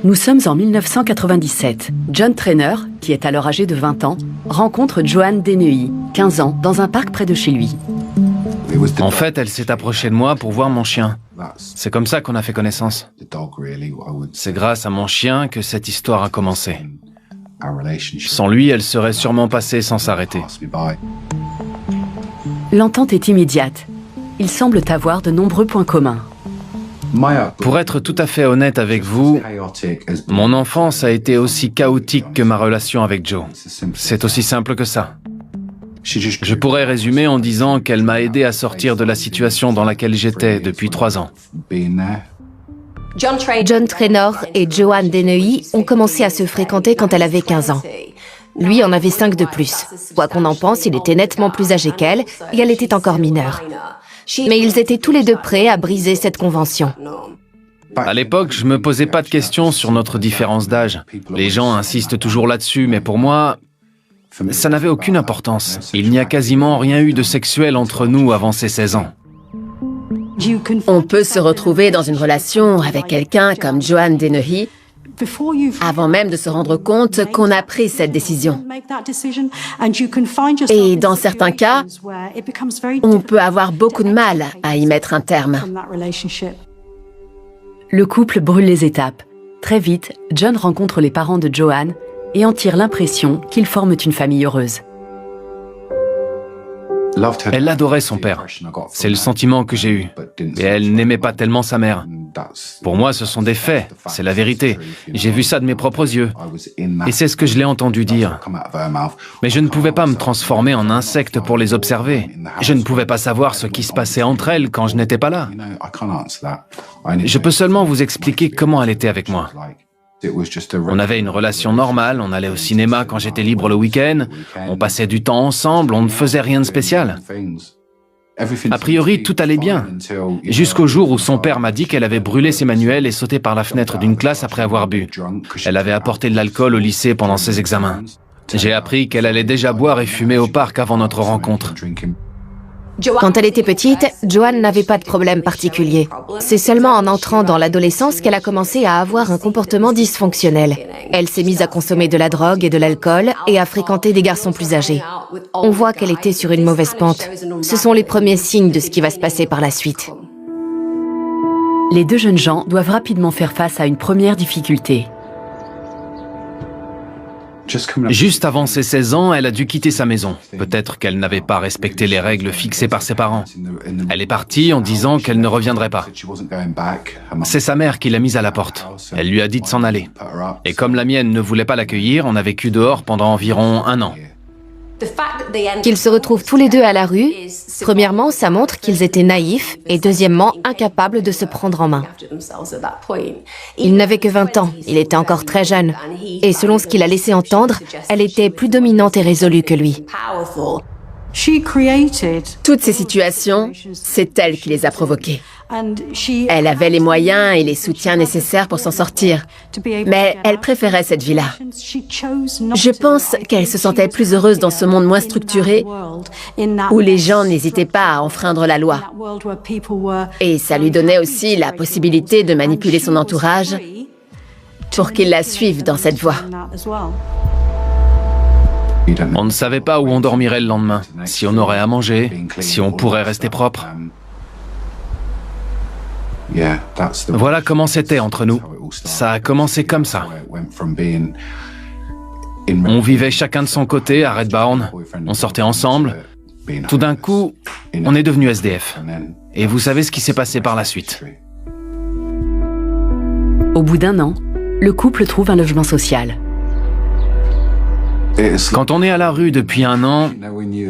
Nous sommes en 1997. John Trainer, qui est alors âgé de 20 ans, rencontre Joanne Dennehy, 15 ans, dans un parc près de chez lui. En fait, elle s'est approchée de moi pour voir mon chien. C'est comme ça qu'on a fait connaissance. C'est grâce à mon chien que cette histoire a commencé. Sans lui, elle serait sûrement passée sans s'arrêter. L'entente est immédiate. Ils semblent avoir de nombreux points communs. Pour être tout à fait honnête avec vous, mon enfance a été aussi chaotique que ma relation avec Joe. C'est aussi simple que ça. Je pourrais résumer en disant qu'elle m'a aidé à sortir de la situation dans laquelle j'étais depuis 3 ans. John Trainer et Joanne Dennehy ont commencé à se fréquenter quand elle avait 15 ans. Lui en avait 5 de plus. Quoi qu'on en pense, il était nettement plus âgé qu'elle et elle était encore mineure. Mais ils étaient tous les deux prêts à briser cette convention. À l'époque, je me posais pas de questions sur notre différence d'âge. Les gens insistent toujours là-dessus, mais pour moi, ça n'avait aucune importance. Il n'y a quasiment rien eu de sexuel entre nous avant ses 16 ans. On peut se retrouver dans une relation avec quelqu'un comme Joanne Dennehy avant même de se rendre compte qu'on a pris cette décision. Et dans certains cas, on peut avoir beaucoup de mal à y mettre un terme. Le couple brûle les étapes. Très vite, John rencontre les parents de Joanne et en tire l'impression qu'ils forment une famille heureuse. Elle adorait son père. C'est le sentiment que j'ai eu. Et elle n'aimait pas tellement sa mère. Pour moi, ce sont des faits. C'est la vérité. J'ai vu ça de mes propres yeux. Et c'est ce que je l'ai entendu dire. Mais je ne pouvais pas me transformer en insecte pour les observer. Je ne pouvais pas savoir ce qui se passait entre elles quand je n'étais pas là. Je peux seulement vous expliquer comment elle était avec moi. On avait une relation normale, on allait au cinéma quand j'étais libre le week-end, on passait du temps ensemble, on ne faisait rien de spécial. A priori, tout allait bien, jusqu'au jour où son père m'a dit qu'elle avait brûlé ses manuels et sauté par la fenêtre d'une classe après avoir bu. Elle avait apporté de l'alcool au lycée pendant ses examens. J'ai appris qu'elle allait déjà boire et fumer au parc avant notre rencontre. Quand elle était petite, Joanne n'avait pas de problème particulier. C'est seulement en entrant dans l'adolescence qu'elle a commencé à avoir un comportement dysfonctionnel. Elle s'est mise à consommer de la drogue et de l'alcool et à fréquenter des garçons plus âgés. On voit qu'elle était sur une mauvaise pente. Ce sont les premiers signes de ce qui va se passer par la suite. Les deux jeunes gens doivent rapidement faire face à une première difficulté. Juste avant ses 16 ans, elle a dû quitter sa maison. Peut-être qu'elle n'avait pas respecté les règles fixées par ses parents. Elle est partie en disant qu'elle ne reviendrait pas. C'est sa mère qui l'a mise à la porte. Elle lui a dit de s'en aller. Et comme la mienne ne voulait pas l'accueillir, on a vécu dehors pendant environ 1 an. Qu'ils se retrouvent tous les deux à la rue, premièrement, ça montre qu'ils étaient naïfs et deuxièmement, incapables de se prendre en main. Il n'avait que 20 ans, il était encore très jeune. Et selon ce qu'il a laissé entendre, elle était plus dominante et résolue que lui. Toutes ces situations, c'est elle qui les a provoquées. Elle avait les moyens et les soutiens nécessaires pour s'en sortir, mais elle préférait cette vie-là. Je pense qu'elle se sentait plus heureuse dans ce monde moins structuré, où les gens n'hésitaient pas à enfreindre la loi. Et ça lui donnait aussi la possibilité de manipuler son entourage pour qu'il la suive dans cette voie. On ne savait pas où on dormirait le lendemain, si on aurait à manger, si on pourrait rester propre. Voilà comment c'était entre nous. Ça a commencé comme ça. On vivait chacun de son côté à Redbourn. On sortait ensemble. Tout d'un coup, on est devenu SDF. Et vous savez ce qui s'est passé par la suite. Au bout d'1 an, le couple trouve un logement social. Quand on est à la rue depuis 1 an,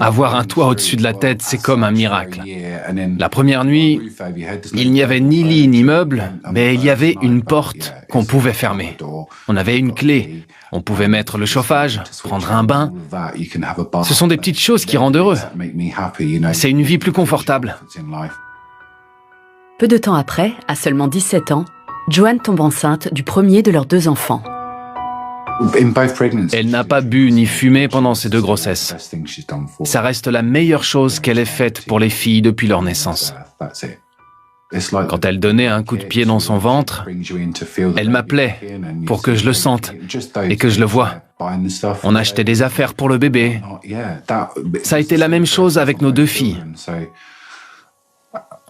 avoir un toit au-dessus de la tête, c'est comme un miracle. La première nuit, il n'y avait ni lit ni meuble, mais il y avait une porte qu'on pouvait fermer. On avait une clé, on pouvait mettre le chauffage, prendre un bain. Ce sont des petites choses qui rendent heureux. C'est une vie plus confortable. Peu de temps après, à seulement 17 ans, Joanne tombe enceinte du premier de leurs 2 enfants. Elle n'a pas bu ni fumé pendant ces 2 grossesses. Ça reste la meilleure chose qu'elle ait faite pour les filles depuis leur naissance. Quand elle donnait un coup de pied dans son ventre, elle m'appelait pour que je le sente et que je le voie. On achetait des affaires pour le bébé. Ça a été la même chose avec nos 2 filles.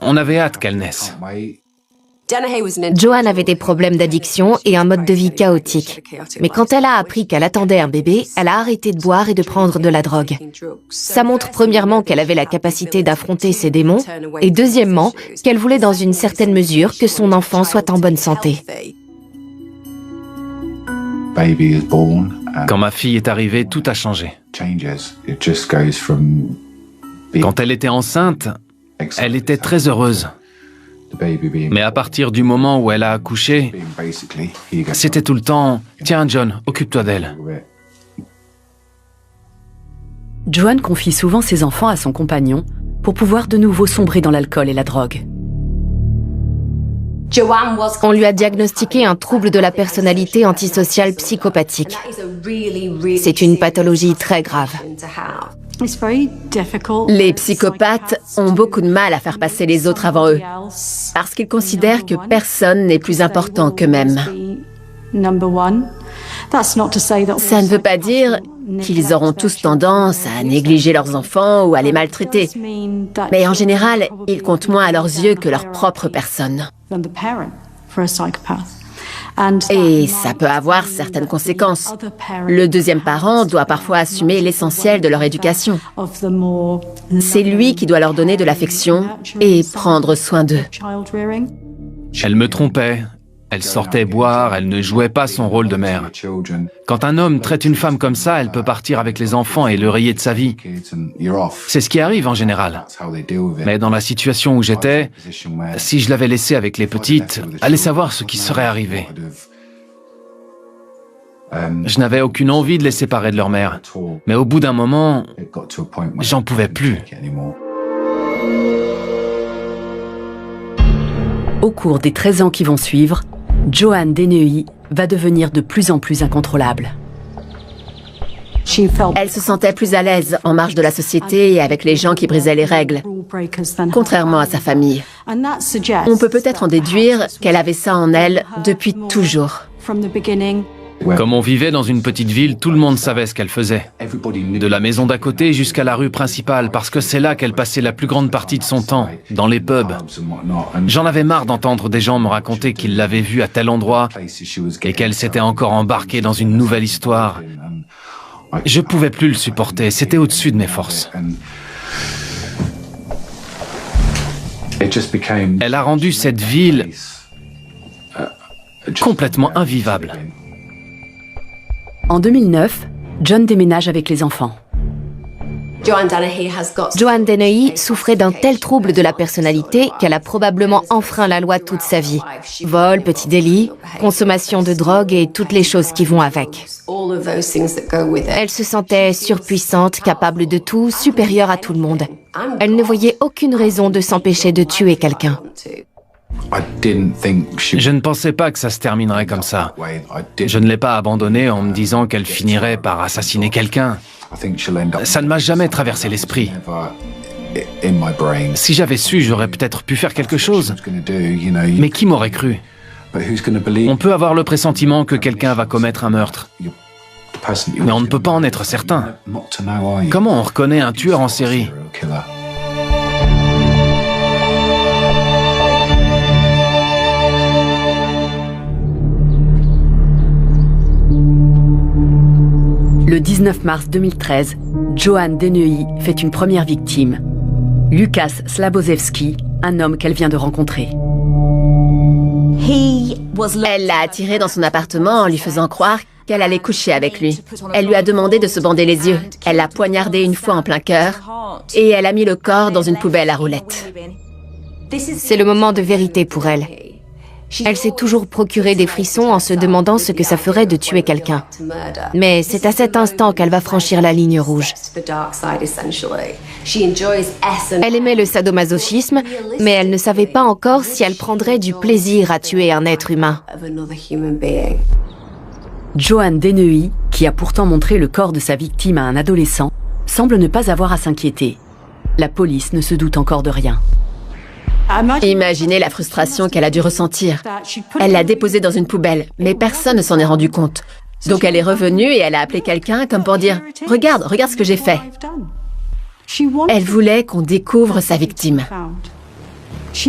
On avait hâte qu'elles naissent. Joanne avait des problèmes d'addiction et un mode de vie chaotique. Mais quand elle a appris qu'elle attendait un bébé, elle a arrêté de boire et de prendre de la drogue. Ça montre premièrement qu'elle avait la capacité d'affronter ses démons et deuxièmement qu'elle voulait dans une certaine mesure que son enfant soit en bonne santé. Quand ma fille est arrivée, tout a changé. Quand elle était enceinte, elle était très heureuse. Mais à partir du moment où elle a accouché, c'était tout le temps « Tiens, John, occupe-toi d'elle ». Joanne confie souvent ses enfants à son compagnon pour pouvoir de nouveau sombrer dans l'alcool et la drogue. On lui a diagnostiqué un trouble de la personnalité antisociale psychopathique. C'est une pathologie très grave. Les psychopathes ont beaucoup de mal à faire passer les autres avant eux, parce qu'ils considèrent que personne n'est plus important qu'eux-mêmes. Ça ne veut pas dire qu'ils auront tous tendance à négliger leurs enfants ou à les maltraiter. Mais en général, ils comptent moins à leurs yeux que leur propre personne. Et ça peut avoir certaines conséquences. Le deuxième parent doit parfois assumer l'essentiel de leur éducation. C'est lui qui doit leur donner de l'affection et prendre soin d'eux. Elle me trompait, elle sortait boire, elle ne jouait pas son rôle de mère. Quand un homme traite une femme comme ça, elle peut partir avec les enfants et le rayer de sa vie. C'est ce qui arrive en général. Mais dans la situation où j'étais, si je l'avais laissée avec les petites, allez savoir ce qui serait arrivé. Je n'avais aucune envie de les séparer de leur mère. Mais au bout d'un moment, j'en pouvais plus. Au cours des 13 ans qui vont suivre, Joanne Dennehy va devenir de plus en plus incontrôlable. Elle se sentait plus à l'aise en marge de la société et avec les gens qui brisaient les règles, contrairement à sa famille. On peut peut-être en déduire qu'elle avait ça en elle depuis toujours. Comme on vivait dans une petite ville, tout le monde savait ce qu'elle faisait. De la maison d'à côté jusqu'à la rue principale, parce que c'est là qu'elle passait la plus grande partie de son temps, dans les pubs. J'en avais marre d'entendre des gens me raconter qu'ils l'avaient vue à tel endroit et qu'elle s'était encore embarquée dans une nouvelle histoire. Je pouvais plus le supporter, c'était au-dessus de mes forces. Elle a rendu cette ville complètement invivable. En 2009, John déménage avec les enfants. Joanne Dennehy souffrait d'un tel trouble de la personnalité qu'elle a probablement enfreint la loi toute sa vie. Vol, petits délits, consommation de drogue et toutes les choses qui vont avec. Elle se sentait surpuissante, capable de tout, supérieure à tout le monde. Elle ne voyait aucune raison de s'empêcher de tuer quelqu'un. Je ne pensais pas que ça se terminerait comme ça. Je ne l'ai pas abandonnée en me disant qu'elle finirait par assassiner quelqu'un. Ça ne m'a jamais traversé l'esprit. Si j'avais su, j'aurais peut-être pu faire quelque chose. Mais qui m'aurait cru? On peut avoir le pressentiment que quelqu'un va commettre un meurtre. Mais on ne peut pas en être certain. Comment on reconnaît un tueur en série? Le 19 mars 2013, Joanne Dennehy fait une première victime, Lukas Slabozewski, un homme qu'elle vient de rencontrer. Elle l'a attiré dans son appartement en lui faisant croire qu'elle allait coucher avec lui. Elle lui a demandé de se bander les yeux. Elle l'a poignardé une fois en plein cœur et elle a mis le corps dans une poubelle à roulettes. C'est le moment de vérité pour elle. Elle s'est toujours procuré des frissons en se demandant ce que ça ferait de tuer quelqu'un. Mais c'est à cet instant qu'elle va franchir la ligne rouge. Elle aimait le sadomasochisme, mais elle ne savait pas encore si elle prendrait du plaisir à tuer un être humain. Joanne Dennehy, qui a pourtant montré le corps de sa victime à un adolescent, semble ne pas avoir à s'inquiéter. La police ne se doute encore de rien. Imaginez la frustration qu'elle a dû ressentir. Elle l'a déposé dans une poubelle, mais personne ne s'en est rendu compte. Donc elle est revenue et elle a appelé quelqu'un comme pour dire « Regarde ce que j'ai fait ». Elle voulait qu'on découvre sa victime.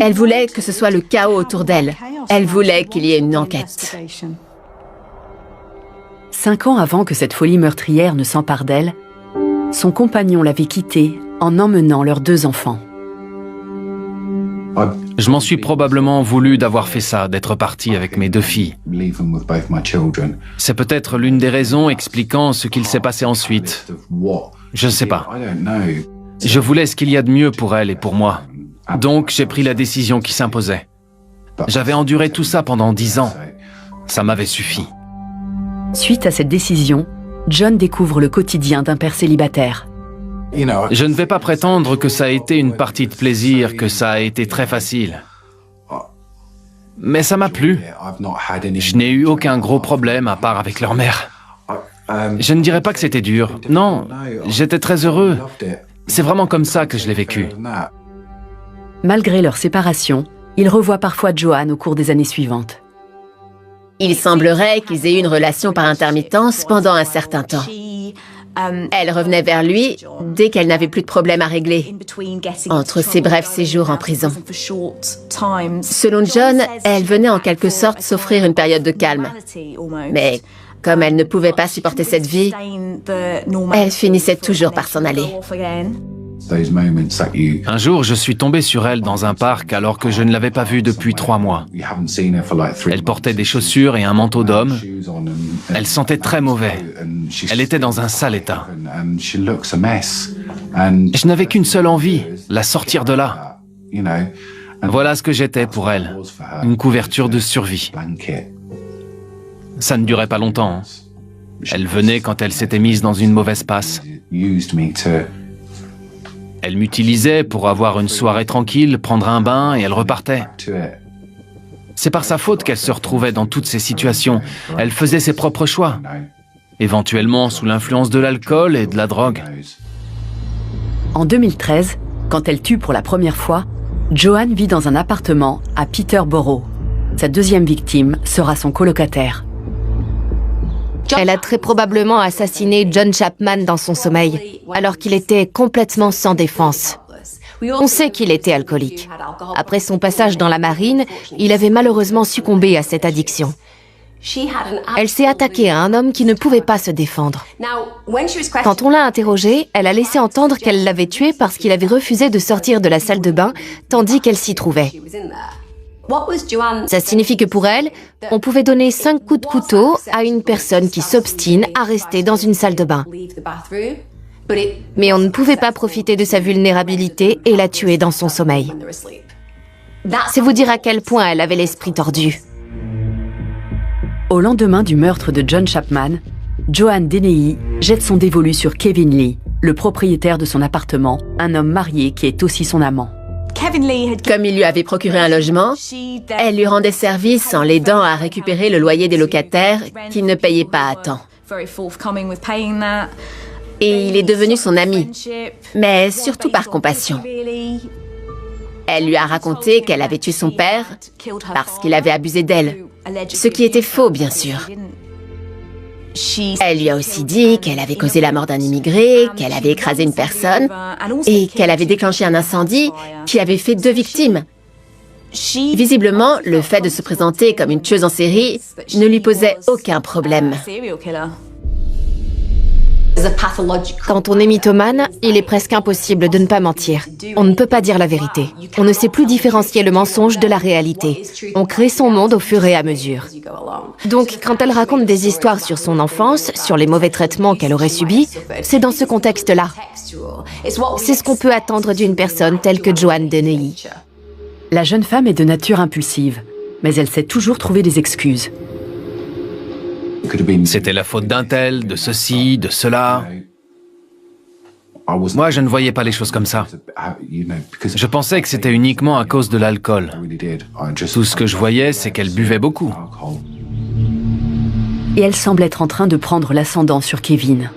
Elle voulait que ce soit le chaos autour d'elle. Elle voulait qu'il y ait une enquête. 5 ans avant que cette folie meurtrière ne s'empare d'elle, son compagnon l'avait quittée en emmenant leurs 2 enfants. Je m'en suis probablement voulu d'avoir fait ça, d'être parti avec mes 2 filles. C'est peut-être l'une des raisons expliquant ce qu'il s'est passé ensuite. Je ne sais pas. Je voulais ce qu'il y a de mieux pour elle et pour moi. Donc j'ai pris la décision qui s'imposait. J'avais enduré tout ça pendant 10 ans. Ça m'avait suffi. Suite à cette décision, John découvre le quotidien d'un père célibataire. Je ne vais pas prétendre que ça a été une partie de plaisir, que ça a été très facile. Mais ça m'a plu. Je n'ai eu aucun gros problème à part avec leur mère. Je ne dirais pas que c'était dur. Non, j'étais très heureux. C'est vraiment comme ça que je l'ai vécu. Malgré leur séparation, il revoit parfois Joanne au cours des années suivantes. Il semblerait qu'ils aient eu une relation par intermittence pendant un certain temps. Elle revenait vers lui dès qu'elle n'avait plus de problème à régler, entre ses brefs séjours en prison. Selon John, elle venait en quelque sorte s'offrir une période de calme. Mais comme elle ne pouvait pas supporter cette vie, elle finissait toujours par s'en aller. Un jour, je suis tombé sur elle dans un parc alors que je ne l'avais pas vue depuis 3 mois. Elle portait des chaussures et un manteau d'homme. Elle sentait très mauvais. Elle était dans un sale état. Je n'avais qu'une seule envie, la sortir de là. Voilà ce que j'étais pour elle, une couverture de survie. Ça ne durait pas longtemps. Hein. Elle venait quand elle s'était mise dans une mauvaise passe. Elle m'utilisait pour avoir une soirée tranquille, prendre un bain et elle repartait. C'est par sa faute qu'elle se retrouvait dans toutes ces situations. Elle faisait ses propres choix, éventuellement sous l'influence de l'alcool et de la drogue. En 2013, quand elle tue pour la première fois, Joanne vit dans un appartement à Peterborough. Sa 2e victime sera son colocataire. Elle a très probablement assassiné John Chapman dans son sommeil, alors qu'il était complètement sans défense. On sait qu'il était alcoolique. Après son passage dans la marine, il avait malheureusement succombé à cette addiction. Elle s'est attaquée à un homme qui ne pouvait pas se défendre. Quand on l'a interrogée, elle a laissé entendre qu'elle l'avait tué parce qu'il avait refusé de sortir de la salle de bain, tandis qu'elle s'y trouvait. Ça signifie que pour elle, on pouvait donner 5 coups de couteau à une personne qui s'obstine à rester dans une salle de bain. Mais on ne pouvait pas profiter de sa vulnérabilité et la tuer dans son sommeil. C'est vous dire à quel point elle avait l'esprit tordu. Au lendemain du meurtre de John Chapman, Joanne Dennehy jette son dévolu sur Kevin Lee, le propriétaire de son appartement, un homme marié qui est aussi son amant. Comme il lui avait procuré un logement, elle lui rendait service en l'aidant à récupérer le loyer des locataires qui ne payaient pas à temps. Et il est devenu son ami, mais surtout par compassion. Elle lui a raconté qu'elle avait tué son père parce qu'il avait abusé d'elle, ce qui était faux, bien sûr. Elle lui a aussi dit qu'elle avait causé la mort d'un immigré, qu'elle avait écrasé une personne et qu'elle avait déclenché un incendie qui avait fait 2 victimes. Visiblement, le fait de se présenter comme une tueuse en série ne lui posait aucun problème. Quand on est mythomane, il est presque impossible de ne pas mentir. On ne peut pas dire la vérité. On ne sait plus différencier le mensonge de la réalité. On crée son monde au fur et à mesure. Donc, quand elle raconte des histoires sur son enfance, sur les mauvais traitements qu'elle aurait subis, c'est dans ce contexte-là. C'est ce qu'on peut attendre d'une personne telle que Joanne Dennehy. La jeune femme est de nature impulsive, mais elle sait toujours trouver des excuses. C'était la faute d'un tel, de ceci, de cela. Moi, je ne voyais pas les choses comme ça. Je pensais que c'était uniquement à cause de l'alcool. Tout ce que je voyais, c'est qu'elle buvait beaucoup. Et elle semble être en train de prendre l'ascendant sur Kevin.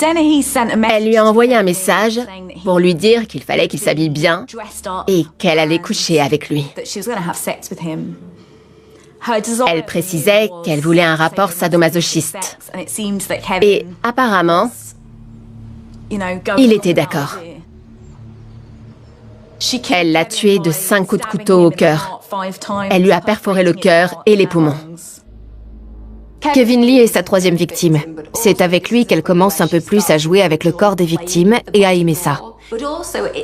Elle lui a envoyé un message pour lui dire qu'il fallait qu'il s'habille bien et qu'elle allait coucher avec lui. Elle précisait qu'elle voulait un rapport sadomasochiste. Et apparemment, il était d'accord. Elle l'a tué de 5 coups de couteau au cœur. Elle lui a perforé le cœur et les poumons. Kevin Lee est sa 3e victime. C'est avec lui qu'elle commence un peu plus à jouer avec le corps des victimes et à aimer ça.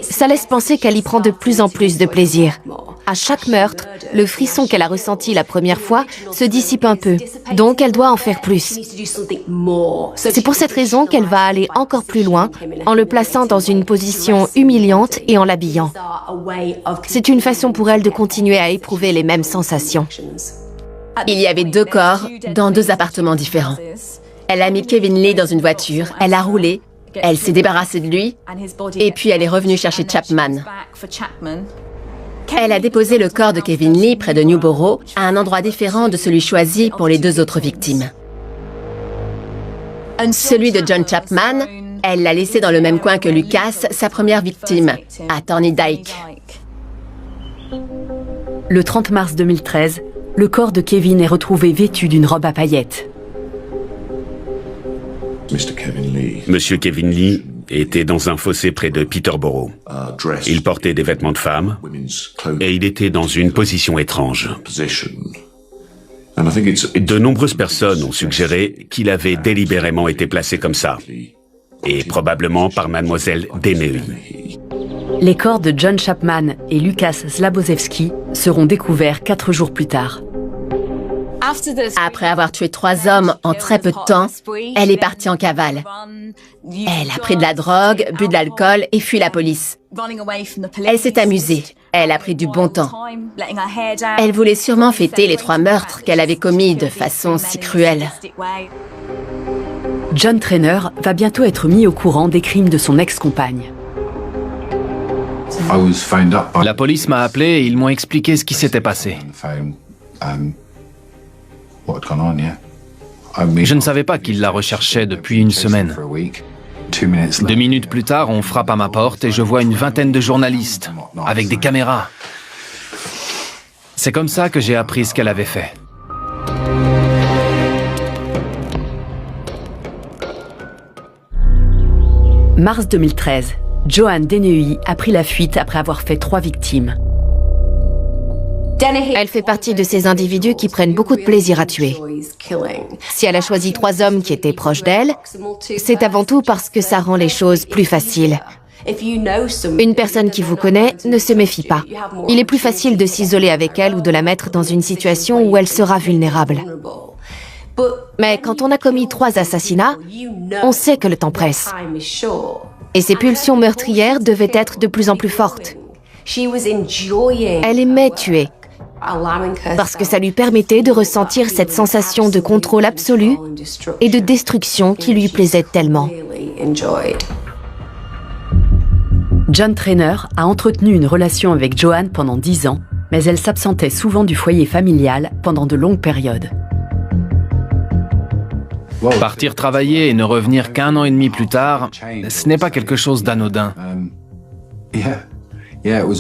Ça laisse penser qu'elle y prend de plus en plus de plaisir. À chaque meurtre, le frisson qu'elle a ressenti la première fois se dissipe un peu, donc elle doit en faire plus. C'est pour cette raison qu'elle va aller encore plus loin en le plaçant dans une position humiliante et en l'habillant. C'est une façon pour elle de continuer à éprouver les mêmes sensations. Il y avait 2 corps dans 2 appartements différents. Elle a mis Kevin Lee dans une voiture, elle a roulé, elle s'est débarrassée de lui, et puis elle est revenue chercher Chapman. Elle a déposé le corps de Kevin Lee près de Newborough, à un endroit différent de celui choisi pour les 2 autres victimes. Celui de John Chapman, elle l'a laissé dans le même coin que Lucas, sa première victime, à Thorndyke. Le 30 mars 2013, le corps de Kevin est retrouvé vêtu d'une robe à paillettes. Monsieur Kevin Lee était dans un fossé près de Peterborough. Il portait des vêtements de femme et il était dans une position étrange. De nombreuses personnes ont suggéré qu'il avait délibérément été placé comme ça, et probablement par mademoiselle Dennehy. Les corps de John Chapman et Lucas Zlabozewski seront découverts 4 jours plus tard. Après avoir tué 3 hommes en très peu de temps, elle est partie en cavale. Elle a pris de la drogue, bu de l'alcool et fui la police. Elle s'est amusée. Elle a pris du bon temps. Elle voulait sûrement fêter les 3 meurtres qu'elle avait commis de façon si cruelle. John Trainer va bientôt être mis au courant des crimes de son ex-compagne. La police m'a appelé et ils m'ont expliqué ce qui s'était passé. Je ne savais pas qu'il la recherchait depuis une semaine. 2 minutes plus tard, on frappe à ma porte et je vois une vingtaine de journalistes, avec des caméras. C'est comme ça que j'ai appris ce qu'elle avait fait. Mars 2013, Joanne Dennehy a pris la fuite après avoir fait 3 victimes. Elle fait partie de ces individus qui prennent beaucoup de plaisir à tuer. Si elle a choisi 3 hommes qui étaient proches d'elle, c'est avant tout parce que ça rend les choses plus faciles. Une personne qui vous connaît ne se méfie pas. Il est plus facile de s'isoler avec elle ou de la mettre dans une situation où elle sera vulnérable. Mais quand on a commis 3 assassinats, on sait que le temps presse. Et ses pulsions meurtrières devaient être de plus en plus fortes. Elle aimait tuer, parce que ça lui permettait de ressentir cette sensation de contrôle absolu et de destruction qui lui plaisait tellement. John Trainer a entretenu une relation avec Joanne pendant 10 ans, mais elle s'absentait souvent du foyer familial pendant de longues périodes. Partir travailler et ne revenir qu'1 an et demi plus tard, ce n'est pas quelque chose d'anodin.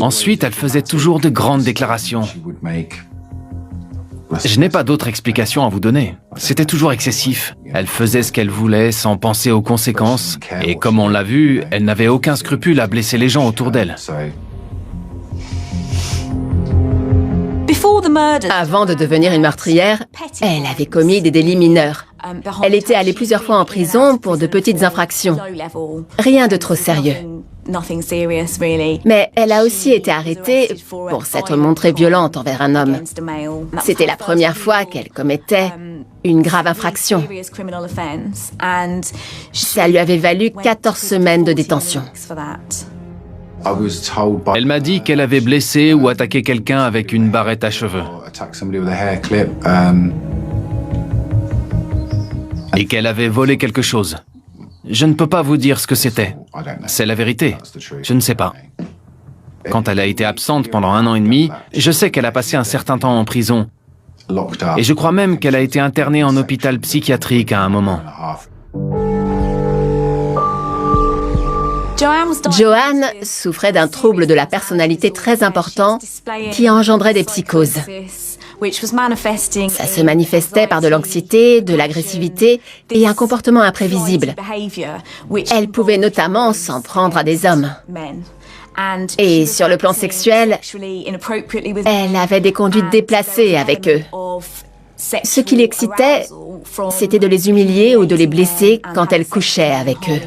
Ensuite, elle faisait toujours de grandes déclarations. Je n'ai pas d'autre explication à vous donner. C'était toujours excessif. Elle faisait ce qu'elle voulait sans penser aux conséquences. Et comme on l'a vu, elle n'avait aucun scrupule à blesser les gens autour d'elle. Avant de devenir une meurtrière, elle avait commis des délits mineurs. Elle était allée plusieurs fois en prison pour de petites infractions. Rien de trop sérieux. Mais elle a aussi été arrêtée pour s'être montrée violente envers un homme. C'était la première fois qu'elle commettait une grave infraction. Ça lui avait valu 14 semaines de détention. Elle m'a dit qu'elle avait blessé ou attaqué quelqu'un avec une barrette à cheveux. Et qu'elle avait volé quelque chose. Je ne peux pas vous dire ce que c'était. C'est la vérité. Je ne sais pas. Quand elle a été absente pendant 1 an et demi, je sais qu'elle a passé un certain temps en prison. Et je crois même qu'elle a été internée en hôpital psychiatrique à un moment. Joanne souffrait d'un trouble de la personnalité très important qui engendrait des psychoses. Ça se manifestait par de l'anxiété, de l'agressivité et un comportement imprévisible. Elle pouvait notamment s'en prendre à des hommes. Et sur le plan sexuel, elle avait des conduites déplacées avec eux. Ce qui l'excitait, c'était de les humilier ou de les blesser quand elle couchait avec eux.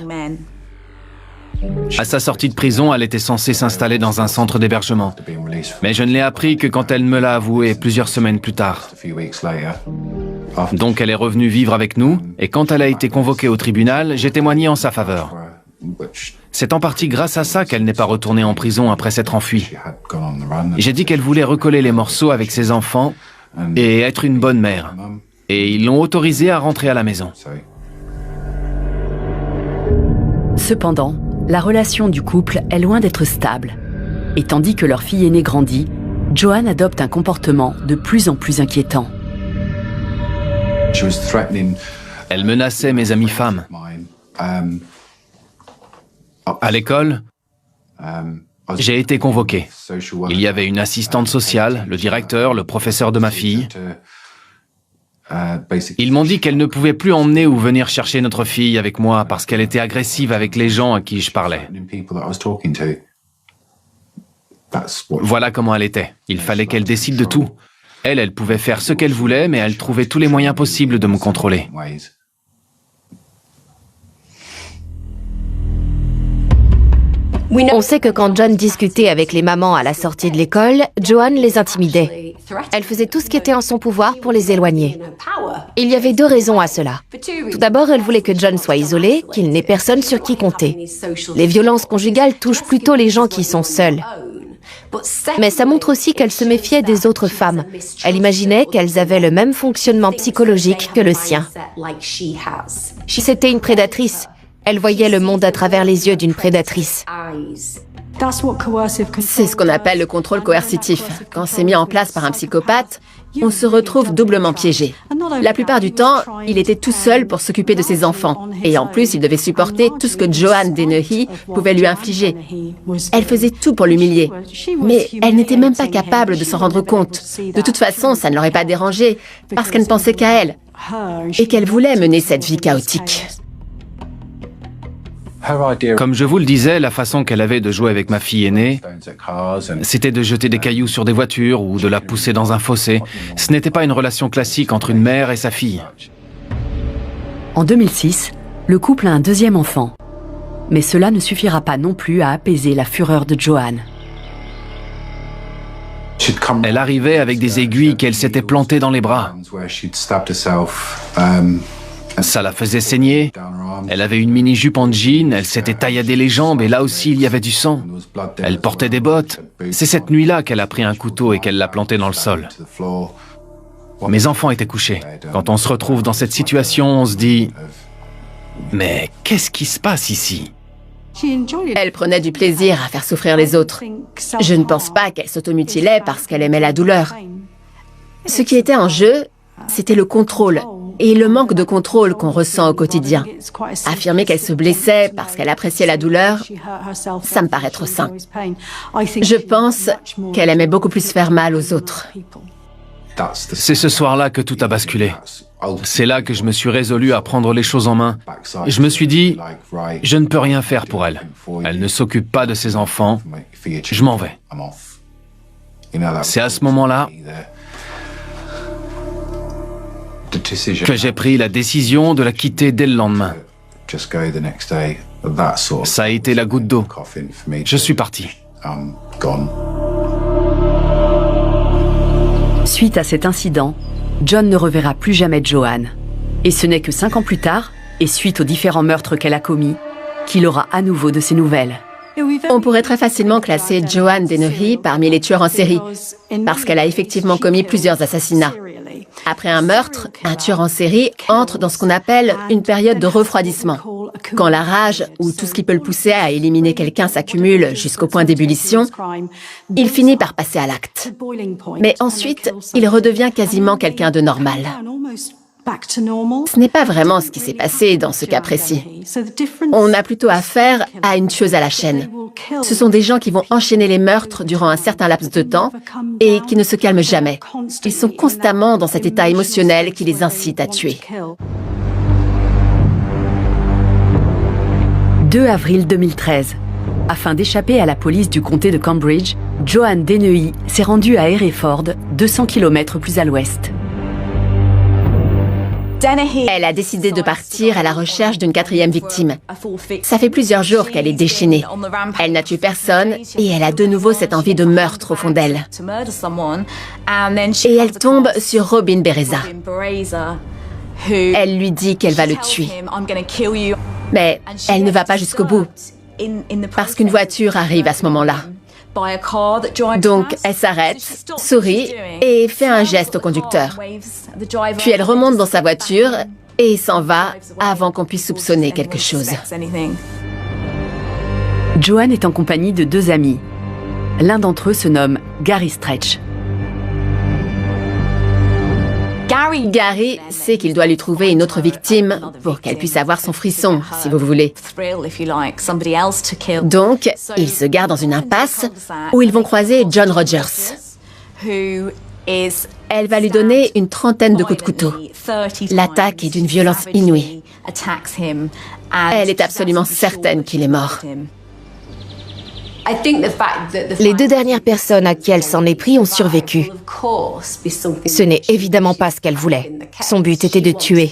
À sa sortie de prison, elle était censée s'installer dans un centre d'hébergement. Mais je ne l'ai appris que quand elle me l'a avoué plusieurs semaines plus tard. Donc elle est revenue vivre avec nous, et quand elle a été convoquée au tribunal, j'ai témoigné en sa faveur. C'est en partie grâce à ça qu'elle n'est pas retournée en prison après s'être enfuie. J'ai dit qu'elle voulait recoller les morceaux avec ses enfants et être une bonne mère. Et ils l'ont autorisée à rentrer à la maison. Cependant, la relation du couple est loin d'être stable. Et tandis que leur fille aînée grandit, Joanne adopte un comportement de plus en plus inquiétant. Elle menaçait mes amies femmes. À l'école, j'ai été convoqué. Il y avait une assistante sociale, le directeur, le professeur de ma fille. Ils m'ont dit qu'elle ne pouvait plus emmener ou venir chercher notre fille avec moi parce qu'elle était agressive avec les gens à qui je parlais. Voilà comment elle était. Il fallait qu'elle décide de tout. Elle pouvait faire ce qu'elle voulait, mais elle trouvait tous les moyens possibles de me contrôler. On sait que quand John discutait avec les mamans à la sortie de l'école, Joanne les intimidait. Elle faisait tout ce qui était en son pouvoir pour les éloigner. Il y avait 2 raisons à cela. Tout d'abord, elle voulait que John soit isolé, qu'il n'ait personne sur qui compter. Les violences conjugales touchent plutôt les gens qui sont seuls. Mais ça montre aussi qu'elle se méfiait des autres femmes. Elle imaginait qu'elles avaient le même fonctionnement psychologique que le sien. C'était une prédatrice. Elle voyait le monde à travers les yeux d'une prédatrice. C'est ce qu'on appelle le contrôle coercitif. Quand c'est mis en place par un psychopathe, on se retrouve doublement piégé. La plupart du temps, il était tout seul pour s'occuper de ses enfants. Et en plus, il devait supporter tout ce que Joanne Dennehy pouvait lui infliger. Elle faisait tout pour l'humilier. Mais elle n'était même pas capable de s'en rendre compte. De toute façon, ça ne l'aurait pas dérangée, parce qu'elle ne pensait qu'à elle. Et qu'elle voulait mener cette vie chaotique. Comme je vous le disais, la façon qu'elle avait de jouer avec ma fille aînée, c'était de jeter des cailloux sur des voitures ou de la pousser dans un fossé. Ce n'était pas une relation classique entre une mère et sa fille. En 2006, le couple a un 2e enfant. Mais cela ne suffira pas non plus à apaiser la fureur de Joanne. Elle arrivait avec des aiguilles qu'elle s'était plantées dans les bras. Ça la faisait saigner. Elle avait une mini-jupe en jean, elle s'était tailladé les jambes et là aussi il y avait du sang. Elle portait des bottes. C'est cette nuit-là qu'elle a pris un couteau et qu'elle l'a planté dans le sol. Mes enfants étaient couchés. Quand on se retrouve dans cette situation, on se dit « Mais qu'est-ce qui se passe ici ?» Elle prenait du plaisir à faire souffrir les autres. Je ne pense pas qu'elle s'automutilait parce qu'elle aimait la douleur. Ce qui était en jeu, c'était le contrôle et le manque de contrôle qu'on ressent au quotidien. Affirmer qu'elle se blessait parce qu'elle appréciait la douleur, ça me paraît trop simple. Je pense qu'elle aimait beaucoup plus faire mal aux autres. C'est ce soir-là que tout a basculé. C'est là que je me suis résolu à prendre les choses en main. Je me suis dit, je ne peux rien faire pour elle. Elle ne s'occupe pas de ses enfants. Je m'en vais. C'est à ce moment-là que j'ai pris la décision de la quitter dès le lendemain. Ça a été la goutte d'eau. Je suis parti. Suite à cet incident, John ne reverra plus jamais Joanne. Et ce n'est que 5 ans plus tard, et suite aux différents meurtres qu'elle a commis, qu'il aura à nouveau de ses nouvelles. On pourrait très facilement classer Joanne Dennehy parmi les tueurs en série, parce qu'elle a effectivement commis plusieurs assassinats. Après un meurtre, un tueur en série entre dans ce qu'on appelle une période de refroidissement. Quand la rage ou tout ce qui peut le pousser à éliminer quelqu'un s'accumule jusqu'au point d'ébullition, il finit par passer à l'acte. Mais ensuite, il redevient quasiment quelqu'un de normal. Ce n'est pas vraiment ce qui s'est passé dans ce cas précis. On a plutôt affaire à une tueuse à la chaîne. Ce sont des gens qui vont enchaîner les meurtres durant un certain laps de temps et qui ne se calment jamais. Ils sont constamment dans cet état émotionnel qui les incite à tuer. 2 avril 2013. Afin d'échapper à la police du comté de Cambridge, Joanne Dennehy s'est rendue à Hereford, 200 km plus à l'ouest. Elle a décidé de partir à la recherche d'une 4e victime. Ça fait plusieurs jours qu'elle est déchaînée. Elle n'a tué personne et elle a de nouveau cette envie de meurtre au fond d'elle. Et elle tombe sur Robin Bereza. Elle lui dit qu'elle va le tuer. Mais elle ne va pas jusqu'au bout, parce qu'une voiture arrive à ce moment-là. Donc, elle s'arrête, sourit et fait un geste au conducteur. Puis elle remonte dans sa voiture et s'en va avant qu'on puisse soupçonner quelque chose. Joanne est en compagnie de 2 amis. L'un d'entre eux se nomme Gary Stretch. Gary sait qu'il doit lui trouver une autre victime pour qu'elle puisse avoir son frisson, si vous voulez. Donc, il se gare dans une impasse où ils vont croiser John Rogers. Elle va lui donner une 30aine de coups de couteau. L'attaque est d'une violence inouïe. Elle est absolument certaine qu'il est mort. Les 2 dernières personnes à qui elle s'en est pris ont survécu. Ce n'est évidemment pas ce qu'elle voulait. Son but était de tuer.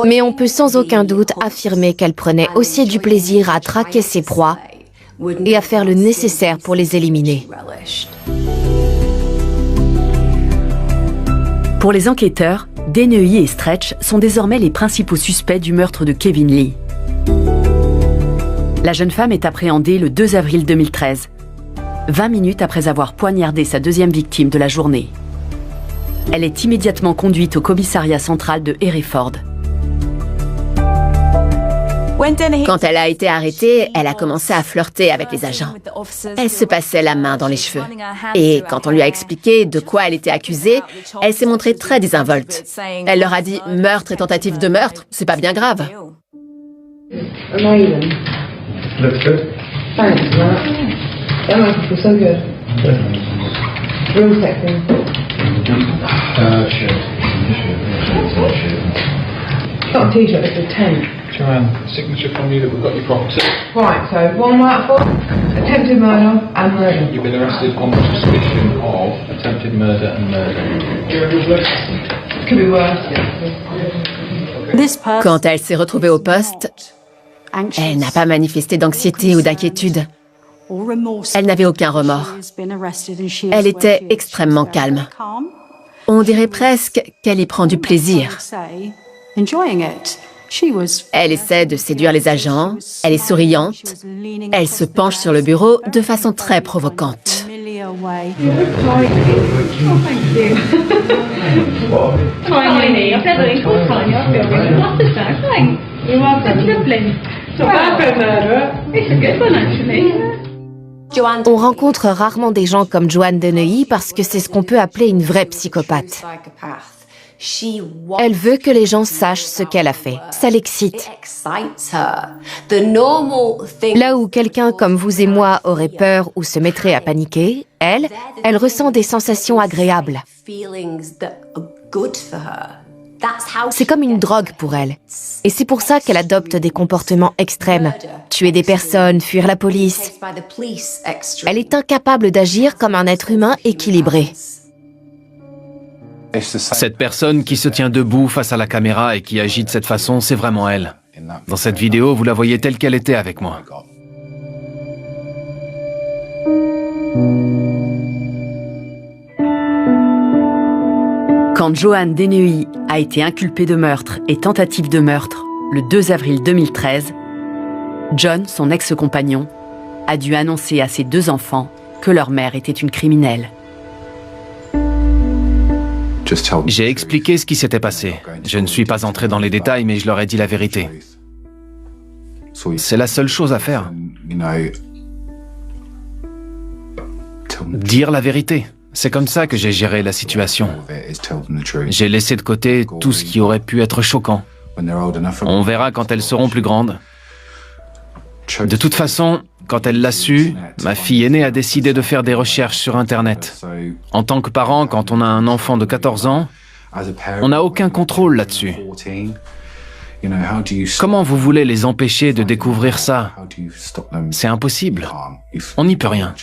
Mais on peut sans aucun doute affirmer qu'elle prenait aussi du plaisir à traquer ses proies et à faire le nécessaire pour les éliminer. Pour les enquêteurs, Dennehy et Stretch sont désormais les principaux suspects du meurtre de Kevin Lee. La jeune femme est appréhendée le 2 avril 2013, 20 minutes après avoir poignardé sa 2e victime de la journée. Elle est immédiatement conduite au commissariat central de Hereford. Quand elle a été arrêtée, elle a commencé à flirter avec les agents. Elle se passait la main dans les cheveux. Et quand on lui a expliqué de quoi elle était accusée, elle s'est montrée très désinvolte. Elle leur a dit « meurtre et tentative de meurtre, c'est pas bien grave ». Looks good. Thanks, Matt. That makes me feel so good. Real sexy. It's not a t-shirt, it's a tent. Joanne, signature from you that we've got your property. Right, so what am I up for? Attempted murder and murder. You've been arrested on suspicion of attempted murder and murder. Could be worse. Quand elle s'est retrouvée au poste, elle n'a pas manifesté d'anxiété ou d'inquiétude. Elle n'avait aucun remords. Elle était extrêmement calme. On dirait presque qu'elle y prend du plaisir. Elle essaie de séduire les agents, elle est souriante, elle se penche sur le bureau de façon très provocante. On rencontre rarement des gens comme Joanne Dennehy parce que c'est ce qu'on peut appeler une vraie psychopathe. Elle veut que les gens sachent ce qu'elle a fait. Ça l'excite. Là où quelqu'un comme vous et moi aurait peur ou se mettrait à paniquer, elle ressent des sensations agréables. C'est comme une drogue pour elle. Et c'est pour ça qu'elle adopte des comportements extrêmes. Tuer des personnes, fuir la police. Elle est incapable d'agir comme un être humain équilibré. Cette personne qui se tient debout face à la caméra et qui agit de cette façon, c'est vraiment elle. Dans cette vidéo, vous la voyez telle qu'elle était avec moi. Quand Joanne Dennehy a été inculpée de meurtre et tentative de meurtre le 2 avril 2013, John, son ex-compagnon, a dû annoncer à ses 2 enfants que leur mère était une criminelle. J'ai expliqué ce qui s'était passé. Je ne suis pas entré dans les détails, mais je leur ai dit la vérité. C'est la seule chose à faire. Dire la vérité. C'est comme ça que j'ai géré la situation. J'ai laissé de côté tout ce qui aurait pu être choquant. On verra quand elles seront plus grandes. De toute façon, quand elle l'a su, ma fille aînée a décidé de faire des recherches sur Internet. En tant que parent, quand on a un enfant de 14 ans, on n'a aucun contrôle là-dessus. Comment vous voulez les empêcher de découvrir ça? C'est impossible. On n'y peut rien.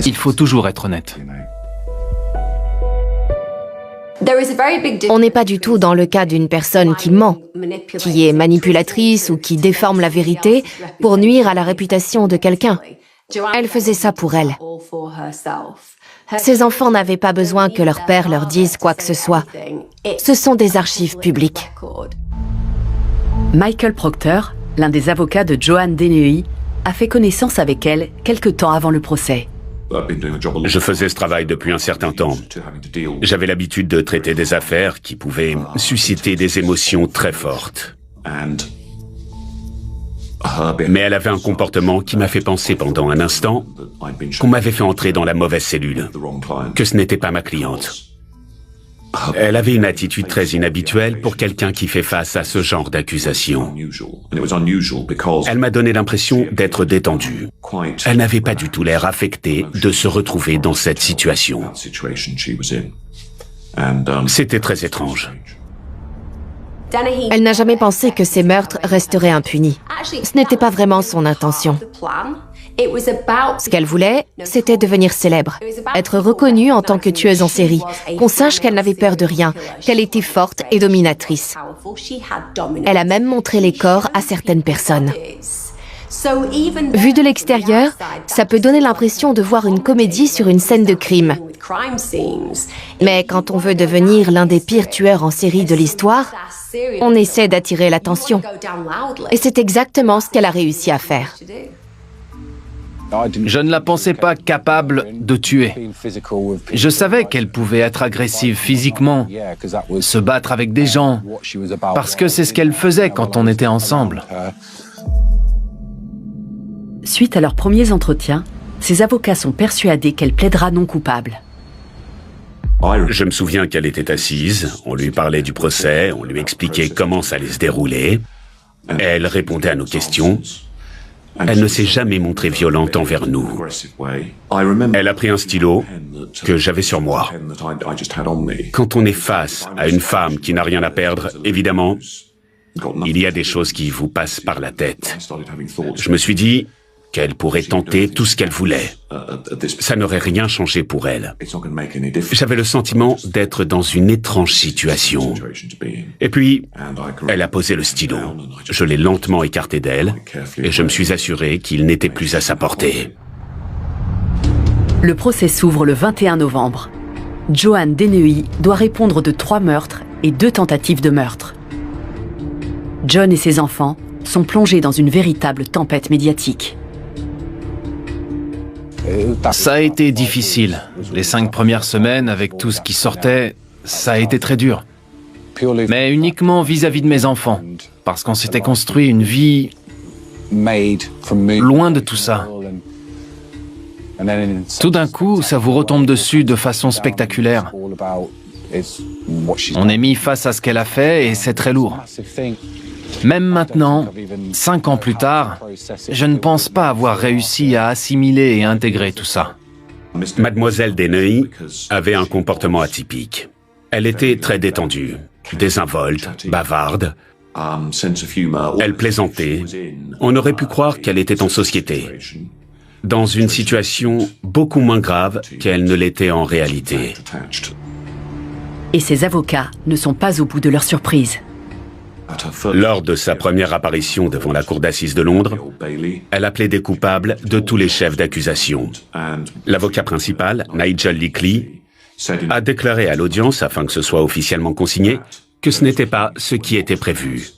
Il faut toujours être honnête. On n'est pas du tout dans le cas d'une personne qui ment, qui est manipulatrice ou qui déforme la vérité pour nuire à la réputation de quelqu'un. Elle faisait ça pour elle. Ses enfants n'avaient pas besoin que leur père leur dise quoi que ce soit. Ce sont des archives publiques. Michael Proctor, l'un des avocats de Joanne Dennehy, a fait connaissance avec elle quelque temps avant le procès. Je faisais ce travail depuis un certain temps. J'avais l'habitude de traiter des affaires qui pouvaient susciter des émotions très fortes. Mais elle avait un comportement qui m'a fait penser pendant un instant qu'on m'avait fait entrer dans la mauvaise cellule, que ce n'était pas ma cliente. Elle avait une attitude très inhabituelle pour quelqu'un qui fait face à ce genre d'accusation. Elle m'a donné l'impression d'être détendue. Elle n'avait pas du tout l'air affectée de se retrouver dans cette situation. C'était très étrange. Elle n'a jamais pensé que ces meurtres resteraient impunis. Ce n'était pas vraiment son intention. Ce qu'elle voulait, c'était devenir célèbre, être reconnue en tant que tueuse en série, qu'on sache qu'elle n'avait peur de rien, qu'elle était forte et dominatrice. Elle a même montré les corps à certaines personnes. Vu de l'extérieur, ça peut donner l'impression de voir une comédie sur une scène de crime. Mais quand on veut devenir l'un des pires tueurs en série de l'histoire, on essaie d'attirer l'attention. Et c'est exactement ce qu'elle a réussi à faire. Je ne la pensais pas capable de tuer. Je savais qu'elle pouvait être agressive physiquement, se battre avec des gens, parce que c'est ce qu'elle faisait quand on était ensemble. Suite à leurs premiers entretiens, ses avocats sont persuadés qu'elle plaidera non coupable. Je me souviens qu'elle était assise, on lui parlait du procès, on lui expliquait comment ça allait se dérouler. Elle répondait à nos questions. Elle ne s'est jamais montrée violente envers nous. Elle a pris un stylo que j'avais sur moi. Quand on est face à une femme qui n'a rien à perdre, évidemment, il y a des choses qui vous passent par la tête. Je me suis dit qu'elle pourrait tenter tout ce qu'elle voulait. Ça n'aurait rien changé pour elle. J'avais le sentiment d'être dans une étrange situation. Et puis, elle a posé le stylo. Je l'ai lentement écarté d'elle et je me suis assuré qu'il n'était plus à sa portée. Le procès s'ouvre le 21 novembre. Joanne Dennehy doit répondre de 3 meurtres et 2 tentatives de meurtre. John et ses enfants sont plongés dans une véritable tempête médiatique. Ça a été difficile. Les 5 premières semaines, avec tout ce qui sortait, ça a été très dur. Mais uniquement vis-à-vis de mes enfants, parce qu'on s'était construit une vie loin de tout ça. Tout d'un coup, ça vous retombe dessus de façon spectaculaire. On est mis face à ce qu'elle a fait et c'est très lourd. Même maintenant, 5 ans plus tard, je ne pense pas avoir réussi à assimiler et intégrer tout ça. Mademoiselle Dennehy avait un comportement atypique. Elle était très détendue, désinvolte, bavarde. Elle plaisantait. On aurait pu croire qu'elle était en société, dans une situation beaucoup moins grave qu'elle ne l'était en réalité. Et ses avocats ne sont pas au bout de leur surprise. Lors de sa première apparition devant la cour d'assises de Londres, elle a plaidé coupable de tous les chefs d'accusation. L'avocat principal, Nigel Lickley, a déclaré à l'audience, afin que ce soit officiellement consigné, que ce n'était pas ce qui était prévu.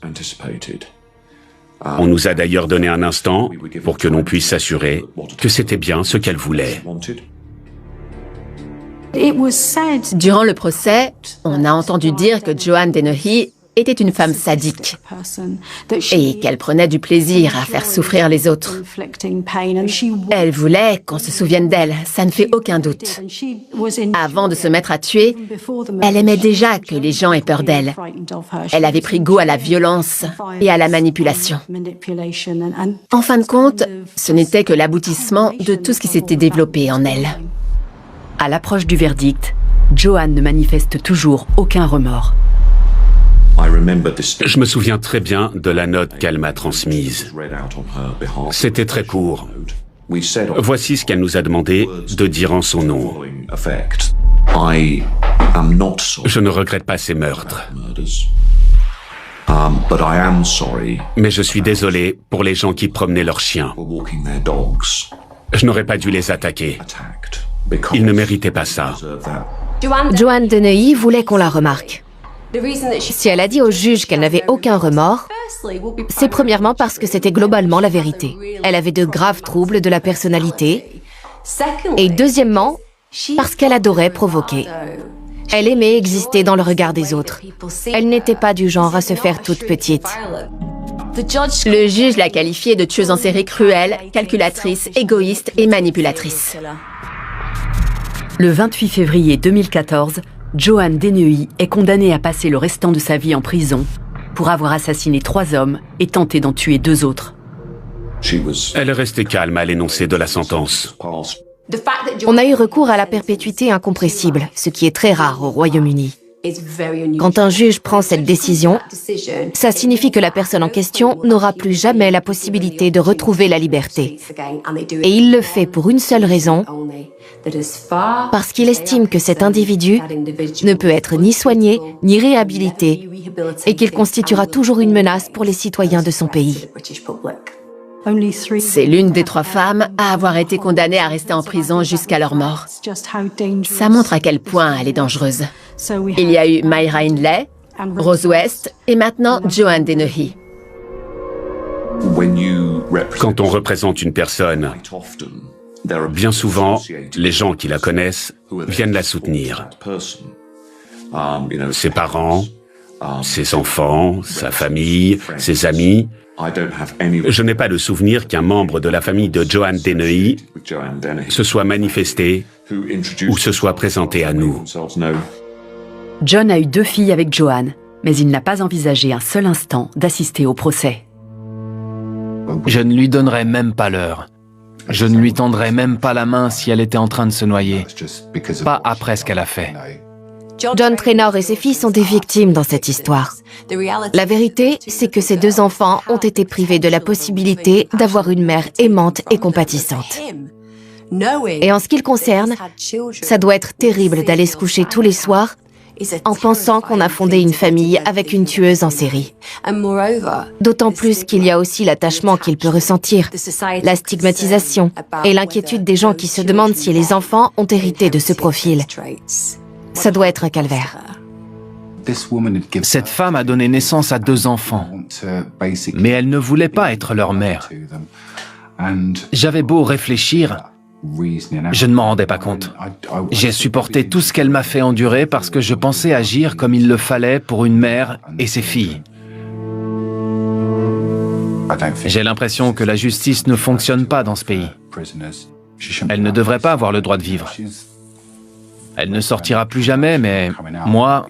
On nous a d'ailleurs donné un instant pour que l'on puisse s'assurer que c'était bien ce qu'elle voulait. Durant le procès, on a entendu dire que Joanne Dennehy était une femme sadique et qu'elle prenait du plaisir à faire souffrir les autres. Elle voulait qu'on se souvienne d'elle, ça ne fait aucun doute. Avant de se mettre à tuer, elle aimait déjà que les gens aient peur d'elle. Elle avait pris goût à la violence et à la manipulation. En fin de compte, ce n'était que l'aboutissement de tout ce qui s'était développé en elle. À l'approche du verdict, Joanne ne manifeste toujours aucun remords. Je me souviens très bien de la note qu'elle m'a transmise. C'était très court. Voici ce qu'elle nous a demandé de dire en son nom. Je ne regrette pas ces meurtres. Mais je suis désolé pour les gens qui promenaient leurs chiens. Je n'aurais pas dû les attaquer. Ils ne méritaient pas ça. Joanne de Neuilly voulait qu'on la remarque. Si elle a dit au juge qu'elle n'avait aucun remords, c'est premièrement parce que c'était globalement la vérité. Elle avait de graves troubles de la personnalité. Et deuxièmement, parce qu'elle adorait provoquer. Elle aimait exister dans le regard des autres. Elle n'était pas du genre à se faire toute petite. Le juge l'a qualifiée de tueuse en série cruelle, calculatrice, égoïste et manipulatrice. Le 28 février 2014, Joanne de Neuilly est condamnée à passer le restant de sa vie en prison pour avoir assassiné 3 hommes et tenté d'en tuer 2 autres. Elle est restée calme à l'énoncé de la sentence. On a eu recours à la perpétuité incompressible, ce qui est très rare au Royaume-Uni. Quand un juge prend cette décision, ça signifie que la personne en question n'aura plus jamais la possibilité de retrouver la liberté. Et il le fait pour une seule raison, parce qu'il estime que cet individu ne peut être ni soigné, ni réhabilité, et qu'il constituera toujours une menace pour les citoyens de son pays. C'est l'une des 3 femmes à avoir été condamnée à rester en prison jusqu'à leur mort. Ça montre à quel point elle est dangereuse. Il y a eu Myra Hindley, Rose West et maintenant Joanne de Neuilly. Quand on représente une personne, bien souvent, les gens qui la connaissent viennent la soutenir. Ses parents, ses enfants, sa famille, ses amis. Je n'ai pas de souvenir qu'un membre de la famille de Joanne de Neuilly se soit manifesté ou se soit présenté à nous. John a eu 2 filles avec Joanne, mais il n'a pas envisagé un seul instant d'assister au procès. Je ne lui donnerais même pas l'heure. Je ne lui tendrais même pas la main si elle était en train de se noyer. Pas après ce qu'elle a fait. John Trainor et ses filles sont des victimes dans cette histoire. La vérité, c'est que ces 2 enfants ont été privés de la possibilité d'avoir une mère aimante et compatissante. Et en ce qui le concerne, ça doit être terrible d'aller se coucher tous les soirs en pensant qu'on a fondé une famille avec une tueuse en série. D'autant plus qu'il y a aussi l'attachement qu'il peut ressentir, la stigmatisation et l'inquiétude des gens qui se demandent si les enfants ont hérité de ce profil. Ça doit être un calvaire. Cette femme a donné naissance à 2 enfants, mais elle ne voulait pas être leur mère. J'avais beau réfléchir, je ne m'en rendais pas compte. J'ai supporté tout ce qu'elle m'a fait endurer parce que je pensais agir comme il le fallait pour une mère et ses filles. J'ai l'impression que la justice ne fonctionne pas dans ce pays. Elle ne devrait pas avoir le droit de vivre. Elle ne sortira plus jamais, mais moi,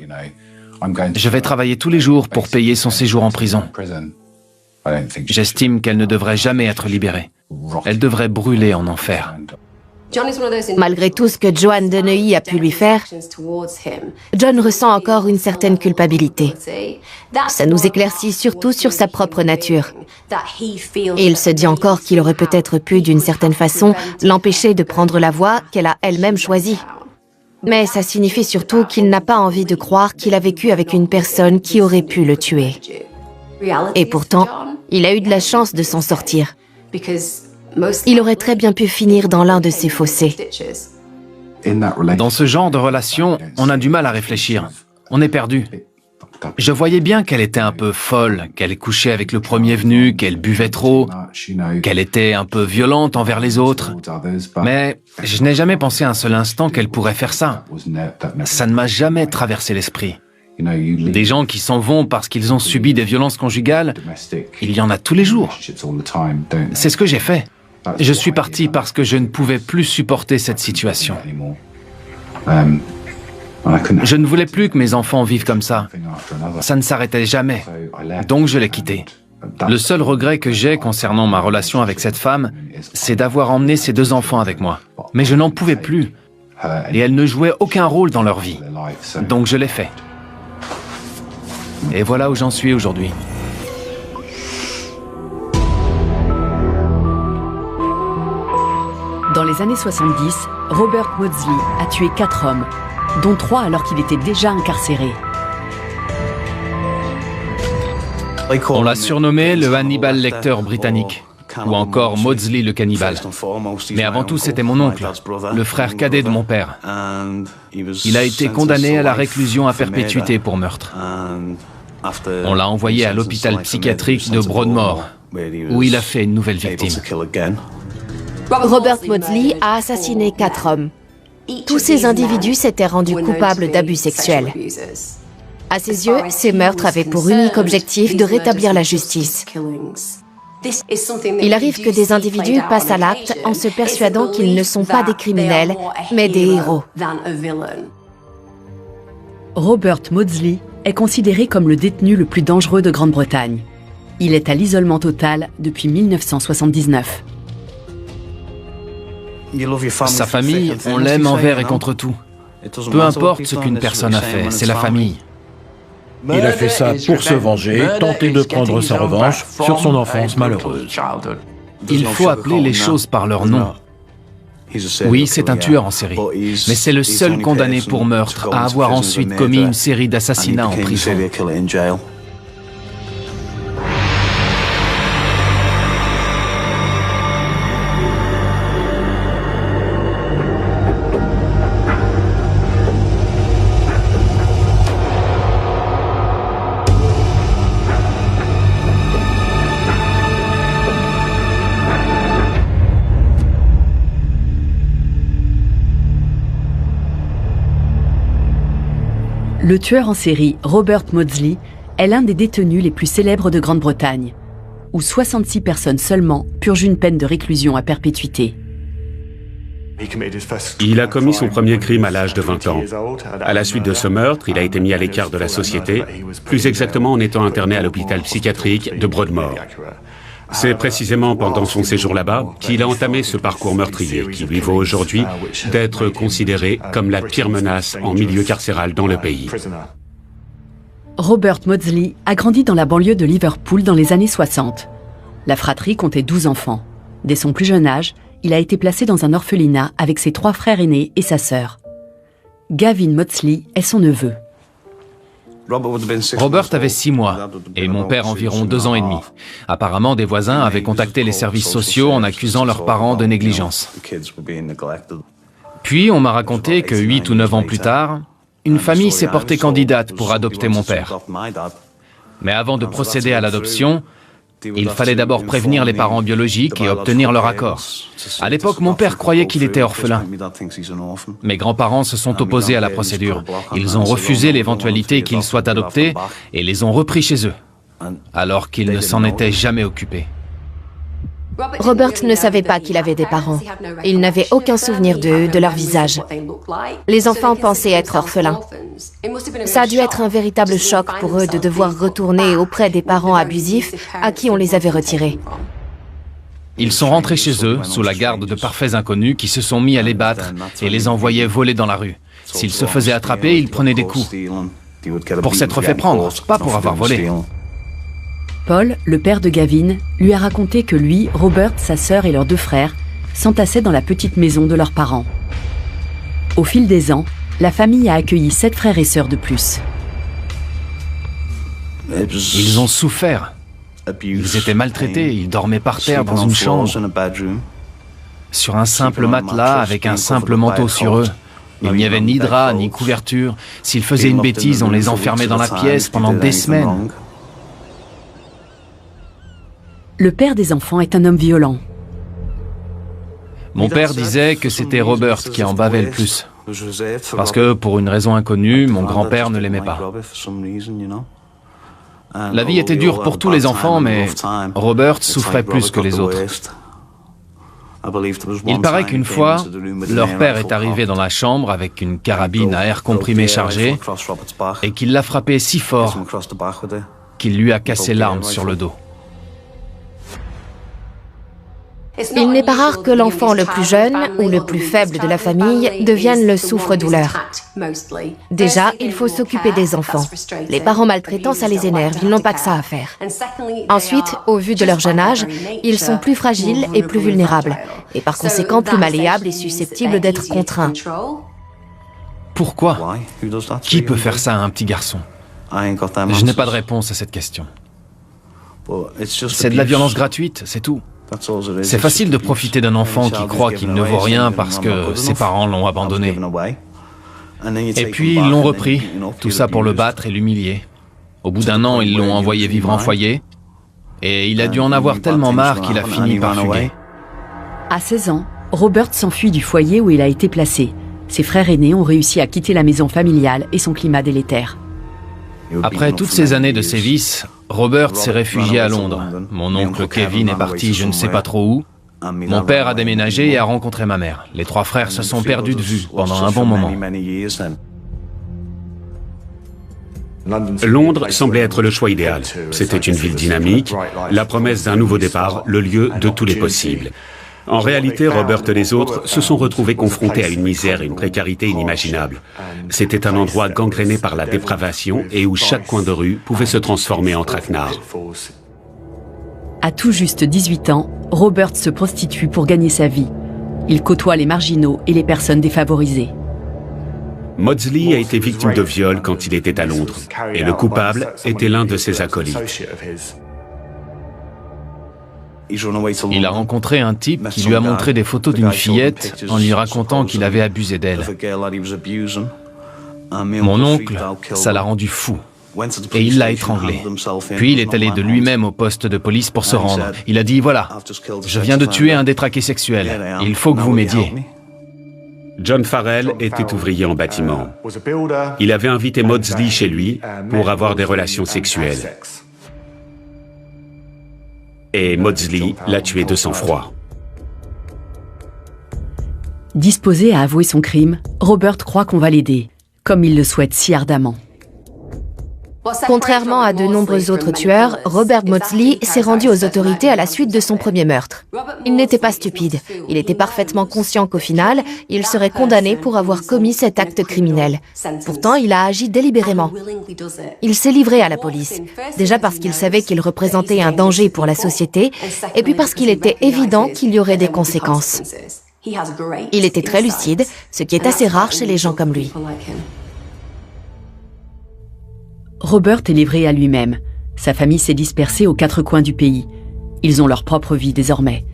je vais travailler tous les jours pour payer son séjour en prison. J'estime qu'elle ne devrait jamais être libérée. Elle devrait brûler en enfer. Malgré tout ce que Joanne de Neuilly a pu lui faire, John ressent encore une certaine culpabilité. Ça nous éclaircit surtout sur sa propre nature. Et il se dit encore qu'il aurait peut-être pu, d'une certaine façon, l'empêcher de prendre la voie qu'elle a elle-même choisie. Mais ça signifie surtout qu'il n'a pas envie de croire qu'il a vécu avec une personne qui aurait pu le tuer. Et pourtant, il a eu de la chance de s'en sortir. Il aurait très bien pu finir dans l'un de ces fossés. Dans ce genre de relation, on a du mal à réfléchir. On est perdu. Je voyais bien qu'elle était un peu folle, qu'elle couchait avec le premier venu, qu'elle buvait trop, qu'elle était un peu violente envers les autres. Mais je n'ai jamais pensé un seul instant qu'elle pourrait faire ça. Ça ne m'a jamais traversé l'esprit. Des gens qui s'en vont parce qu'ils ont subi des violences conjugales, il y en a tous les jours. C'est ce que j'ai fait. Je suis parti parce que je ne pouvais plus supporter cette situation. Je ne voulais plus que mes enfants vivent comme ça. Ça ne s'arrêtait jamais. Donc je l'ai quitté. Le seul regret que j'ai concernant ma relation avec cette femme, c'est d'avoir emmené ces 2 enfants avec moi. Mais je n'en pouvais plus. Et elle ne jouait aucun rôle dans leur vie. Donc je l'ai fait. Et voilà où j'en suis aujourd'hui. Dans les années 70, Robert Maudsley a tué 4 hommes, dont 3 alors qu'il était déjà incarcéré. On l'a surnommé le Hannibal Lecter britannique, ou encore Maudsley le cannibale. Mais avant tout, c'était mon oncle, le frère cadet de mon père. Il a été condamné à la réclusion à perpétuité pour meurtre. On l'a envoyé à l'hôpital psychiatrique de Broadmoor, où il a fait une nouvelle victime. Robert Maudsley a assassiné 4 hommes. Tous ces individus s'étaient rendus coupables d'abus sexuels. À ses yeux, ces meurtres avaient pour unique objectif de rétablir la justice. Il arrive que des individus passent à l'acte en se persuadant qu'ils ne sont pas des criminels, mais des héros. Robert Maudsley est considéré comme le détenu le plus dangereux de Grande-Bretagne. Il est à l'isolement total depuis 1979. Sa famille, on l'aime envers et contre tout. Peu importe ce qu'une personne a fait, c'est la famille. Il a fait ça pour se venger, tenter de prendre sa revanche sur son enfance malheureuse. Il faut appeler les choses par leur nom. Oui, c'est un tueur en série, mais c'est le seul condamné pour meurtre à avoir ensuite commis une série d'assassinats en prison. Le tueur en série Robert Maudsley est l'un des détenus les plus célèbres de Grande-Bretagne, où 66 personnes seulement purgent une peine de réclusion à perpétuité. Il a commis son premier crime à l'âge de 20 ans. À la suite de ce meurtre, il a été mis à l'écart de la société, plus exactement en étant interné à l'hôpital psychiatrique de Broadmoor. C'est précisément pendant son séjour là-bas qu'il a entamé ce parcours meurtrier qui lui vaut aujourd'hui d'être considéré comme la pire menace en milieu carcéral dans le pays. Robert Maudsley a grandi dans la banlieue de Liverpool dans les années 60. La fratrie comptait 12 enfants. Dès son plus jeune âge, il a été placé dans un orphelinat avec ses 3 frères aînés et sa sœur. Gavin Maudsley est son neveu. Robert avait 6 mois et mon père environ 2 ans et demi. Apparemment, des voisins avaient contacté les services sociaux en accusant leurs parents de négligence. Puis on m'a raconté que 8 ou 9 ans plus tard, une famille s'est portée candidate pour adopter mon père. Mais avant de procéder à l'adoption, il fallait d'abord prévenir les parents biologiques et obtenir leur accord. À l'époque, mon père croyait qu'il était orphelin. Mes grands-parents se sont opposés à la procédure. Ils ont refusé l'éventualité qu'il soit adopté et les ont repris chez eux, alors qu'ils ne s'en étaient jamais occupés. Robert ne savait pas qu'il avait des parents. Il n'avait aucun souvenir d'eux, de leur visage. Les enfants pensaient être orphelins. Ça a dû être un véritable choc pour eux de devoir retourner auprès des parents abusifs à qui on les avait retirés. Ils sont rentrés chez eux, sous la garde de parfaits inconnus qui se sont mis à les battre et les envoyaient voler dans la rue. S'ils se faisaient attraper, ils prenaient des coups. Pour s'être fait prendre, pas pour avoir volé. Paul, le père de Gavin, lui a raconté que lui, Robert, sa sœur et leurs 2 frères s'entassaient dans la petite maison de leurs parents. Au fil des ans, la famille a accueilli 7 frères et sœurs de plus. Ils ont souffert. Ils étaient maltraités, ils dormaient par terre dans une chambre, sur un simple matelas avec un simple manteau sur eux. Il n'y avait ni drap, ni couverture. S'ils faisaient une bêtise, on les enfermait dans la pièce pendant des semaines. Le père des enfants est un homme violent. Mon père disait que c'était Robert qui en bavait le plus. Parce que, pour une raison inconnue, mon grand-père ne l'aimait pas. La vie était dure pour tous les enfants, mais Robert souffrait plus que les autres. Il paraît qu'une fois, leur père est arrivé dans la chambre avec une carabine à air comprimé chargée et qu'il l'a frappé si fort qu'il lui a cassé l'arme sur le dos. Il n'est pas rare que l'enfant le plus jeune ou le plus faible de la famille devienne le souffre-douleur. Déjà, il faut s'occuper des enfants. Les parents maltraitants, ça les énerve, ils n'ont pas que ça à faire. Ensuite, au vu de leur jeune âge, ils sont plus fragiles et plus vulnérables, et par conséquent plus malléables et susceptibles d'être contraints. Pourquoi? Qui peut faire ça à un petit garçon? Je n'ai pas de réponse à cette question. C'est de la violence gratuite, c'est tout. C'est facile de profiter d'un enfant qui croit qu'il ne vaut rien parce que ses parents l'ont abandonné. Et puis ils l'ont repris, tout ça pour le battre et l'humilier. Au bout d'1 an, ils l'ont envoyé vivre en foyer. Et il a dû en avoir tellement marre qu'il a fini par fuguer. À 16 ans, Robert s'enfuit du foyer où il a été placé. Ses frères aînés ont réussi à quitter la maison familiale et son climat délétère. Après toutes ces années de sévices, Robert s'est réfugié à Londres. Mon oncle Kevin est parti je ne sais pas trop où. Mon père a déménagé et a rencontré ma mère. Les 3 frères se sont perdus de vue pendant un bon moment. Londres semblait être le choix idéal. C'était une ville dynamique, la promesse d'un nouveau départ, le lieu de tous les possibles. En réalité, Robert et les autres se sont retrouvés confrontés à une misère et une précarité inimaginables. C'était un endroit gangréné par la dépravation et où chaque coin de rue pouvait se transformer en traquenard. À tout juste 18 ans, Robert se prostitue pour gagner sa vie. Il côtoie les marginaux et les personnes défavorisées. Maudsley a été victime de viol quand il était à Londres, et le coupable était l'un de ses acolytes. Il a rencontré un type qui lui a montré des photos d'une fillette en lui racontant qu'il avait abusé d'elle. Mon oncle, ça l'a rendu fou. Et il l'a étranglé. Puis il est allé de lui-même au poste de police pour se rendre. Il a dit, voilà, je viens de tuer un détraqué sexuel. Il faut que vous m'aidiez. John Farrell était ouvrier en bâtiment. Il avait invité Maudsley chez lui pour avoir des relations sexuelles. Et Maudsley l'a tué de sang-froid. Disposé à avouer son crime, Robert croit qu'on va l'aider, comme il le souhaite si ardemment. Contrairement à de nombreux autres tueurs, Robert Maudsley s'est rendu aux autorités à la suite de son premier meurtre. Il n'était pas stupide. Il était parfaitement conscient qu'au final, il serait condamné pour avoir commis cet acte criminel. Pourtant, il a agi délibérément. Il s'est livré à la police. Déjà parce qu'il savait qu'il représentait un danger pour la société, et puis parce qu'il était évident qu'il y aurait des conséquences. Il était très lucide, ce qui est assez rare chez les gens comme lui. Robert est livré à lui-même. Sa famille s'est dispersée aux 4 coins du pays. Ils ont leur propre vie désormais.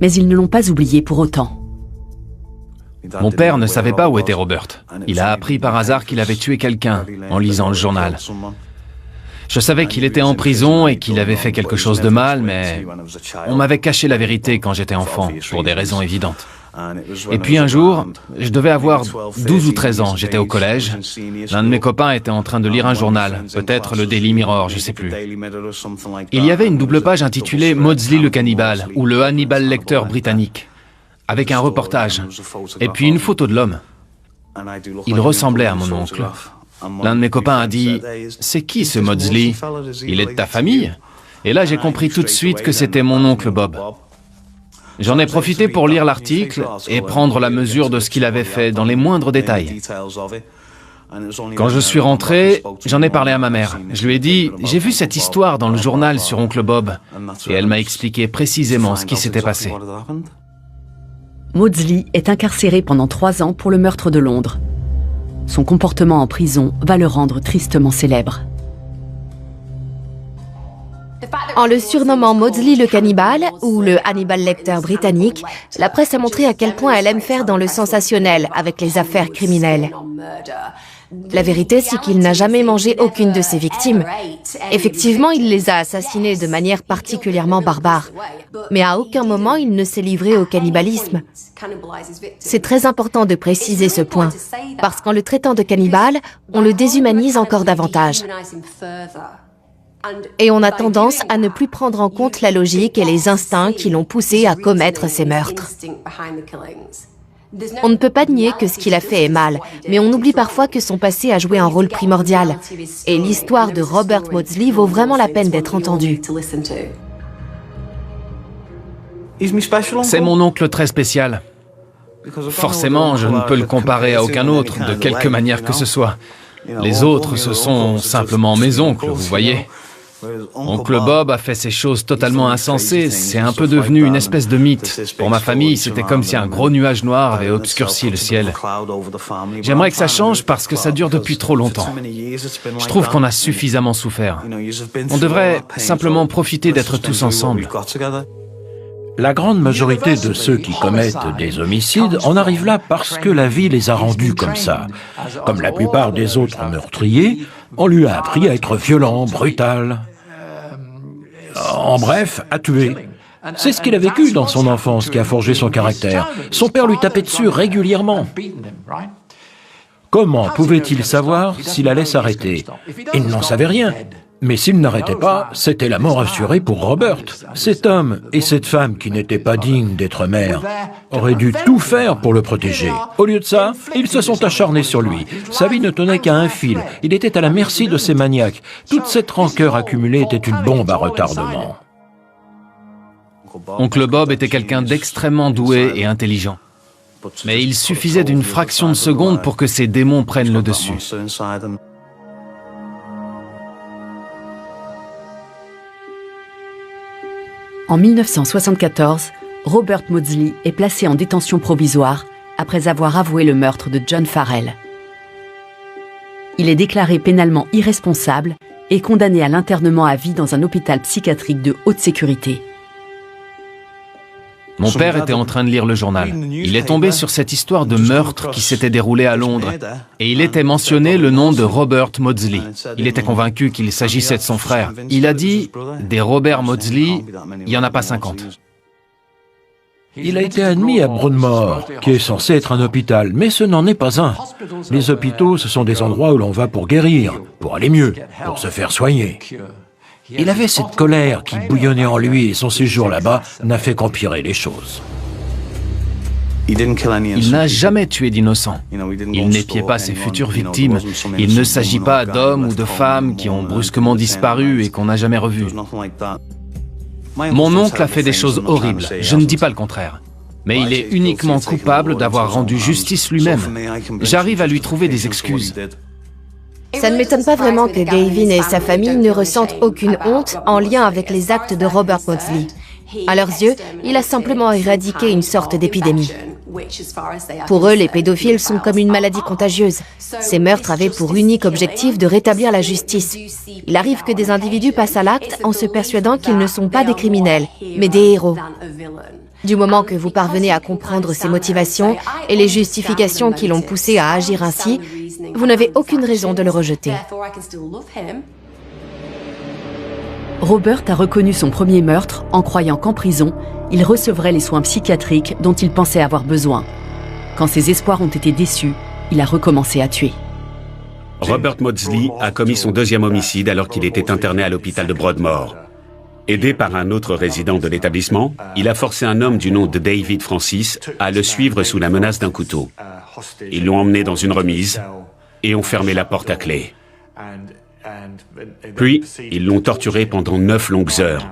Mais ils ne l'ont pas oublié pour autant. Mon père ne savait pas où était Robert. Il a appris par hasard qu'il avait tué quelqu'un en lisant le journal. Je savais qu'il était en prison et qu'il avait fait quelque chose de mal, mais on m'avait caché la vérité quand j'étais enfant, pour des raisons évidentes. Et puis un jour, je devais avoir 12 ou 13 ans, j'étais au collège. L'un de mes copains était en train de lire un journal, peut-être le Daily Mirror, je ne sais plus. Il y avait une double page intitulée « Maudsley le cannibale » ou « Le Hannibal Lecter britannique », avec un reportage, et puis une photo de l'homme. Il ressemblait à mon oncle. L'un de mes copains a dit « C'est qui ce Maudsley? Il est de ta famille ?» Et là, j'ai compris tout de suite que c'était mon oncle Bob. J'en ai profité pour lire l'article et prendre la mesure de ce qu'il avait fait dans les moindres détails. Quand je suis rentré, j'en ai parlé à ma mère. Je lui ai dit « J'ai vu cette histoire dans le journal sur oncle Bob » et elle m'a expliqué précisément ce qui s'était passé. Maudsley est incarcéré pendant 3 ans pour le meurtre de Londres. Son comportement en prison va le rendre tristement célèbre. En le surnommant Maudsley le cannibale, ou le Hannibal Lecter britannique, la presse a montré à quel point elle aime faire dans le sensationnel avec les affaires criminelles. La vérité, c'est qu'il n'a jamais mangé aucune de ses victimes. Effectivement, il les a assassinées de manière particulièrement barbare. Mais à aucun moment, il ne s'est livré au cannibalisme. C'est très important de préciser ce point, parce qu'en le traitant de cannibale, on le déshumanise encore davantage. Et on a tendance à ne plus prendre en compte la logique et les instincts qui l'ont poussé à commettre ces meurtres. On ne peut pas nier que ce qu'il a fait est mal, mais on oublie parfois que son passé a joué un rôle primordial. Et l'histoire de Robert Maudsley vaut vraiment la peine d'être entendue. C'est mon oncle très spécial. Forcément, je ne peux le comparer à aucun autre, de quelque manière que ce soit. Les autres, ce sont simplement mes oncles, vous voyez. Oncle Bob a fait ces choses totalement insensées, c'est un peu devenu une espèce de mythe. Pour ma famille, c'était comme si un gros nuage noir avait obscurci le ciel. J'aimerais que ça change parce que ça dure depuis trop longtemps. Je trouve qu'on a suffisamment souffert. On devrait simplement profiter d'être tous ensemble. La grande majorité de ceux qui commettent des homicides en arrivent là parce que la vie les a rendus comme ça. Comme la plupart des autres meurtriers, on lui a appris à être violent, brutal. En bref, à tuer. C'est ce qu'il a vécu dans son enfance qui a forgé son caractère. Son père lui tapait dessus régulièrement. Comment pouvait-il savoir s'il allait s'arrêter? Il n'en savait rien. Mais s'il n'arrêtait pas, c'était la mort assurée pour Robert. Cet homme et cette femme qui n'étaient pas dignes d'être mères auraient dû tout faire pour le protéger. Au lieu de ça, ils se sont acharnés sur lui. Sa vie ne tenait qu'à un fil. Il était à la merci de ces maniaques. Toute cette rancœur accumulée était une bombe à retardement. Oncle Bob était quelqu'un d'extrêmement doué et intelligent. Mais il suffisait d'une fraction de seconde pour que ces démons prennent le dessus. En 1974, Robert Maudsley est placé en détention provisoire après avoir avoué le meurtre de John Farrell. Il est déclaré pénalement irresponsable et condamné à l'internement à vie dans un hôpital psychiatrique de haute sécurité. Mon père était en train de lire le journal. Il est tombé sur cette histoire de meurtre qui s'était déroulée à Londres. Et il était mentionné le nom de Robert Maudsley. Il était convaincu qu'il s'agissait de son frère. Il a dit « Des Robert Maudsley, il n'y en a pas 50 ». Il a été admis à Broadmoor, qui est censé être un hôpital, mais ce n'en est pas un. Les hôpitaux, ce sont des endroits où l'on va pour guérir, pour aller mieux, pour se faire soigner. Il avait cette colère qui bouillonnait en lui et son séjour là-bas n'a fait qu'empirer les choses. Il n'a jamais tué d'innocents. Il n'épiait pas ses futures victimes. Il ne s'agit pas d'hommes ou de femmes qui ont brusquement disparu et qu'on n'a jamais revus. Mon oncle a fait des choses horribles, je ne dis pas le contraire. Mais il est uniquement coupable d'avoir rendu justice lui-même. J'arrive à lui trouver des excuses. Ça ne m'étonne pas vraiment que Gavin et sa famille ne ressentent aucune honte en lien avec les actes de Robert Maudsley. À leurs yeux, il a simplement éradiqué une sorte d'épidémie. Pour eux, les pédophiles sont comme une maladie contagieuse. Ces meurtres avaient pour unique objectif de rétablir la justice. Il arrive que des individus passent à l'acte en se persuadant qu'ils ne sont pas des criminels, mais des héros. Du moment que vous parvenez à comprendre ses motivations et les justifications qui l'ont poussé à agir ainsi, vous n'avez aucune raison de le rejeter. Robert a reconnu son premier meurtre en croyant qu'en prison, il recevrait les soins psychiatriques dont il pensait avoir besoin. Quand ses espoirs ont été déçus, il a recommencé à tuer. Robert Maudsley a commis son deuxième homicide alors qu'il était interné à l'hôpital de Broadmoor. Aidé par un autre résident de l'établissement, il a forcé un homme du nom de David Francis à le suivre sous la menace d'un couteau. Ils l'ont emmené dans une remise et ont fermé la porte à clé. Puis, ils l'ont torturé pendant 9 longues heures.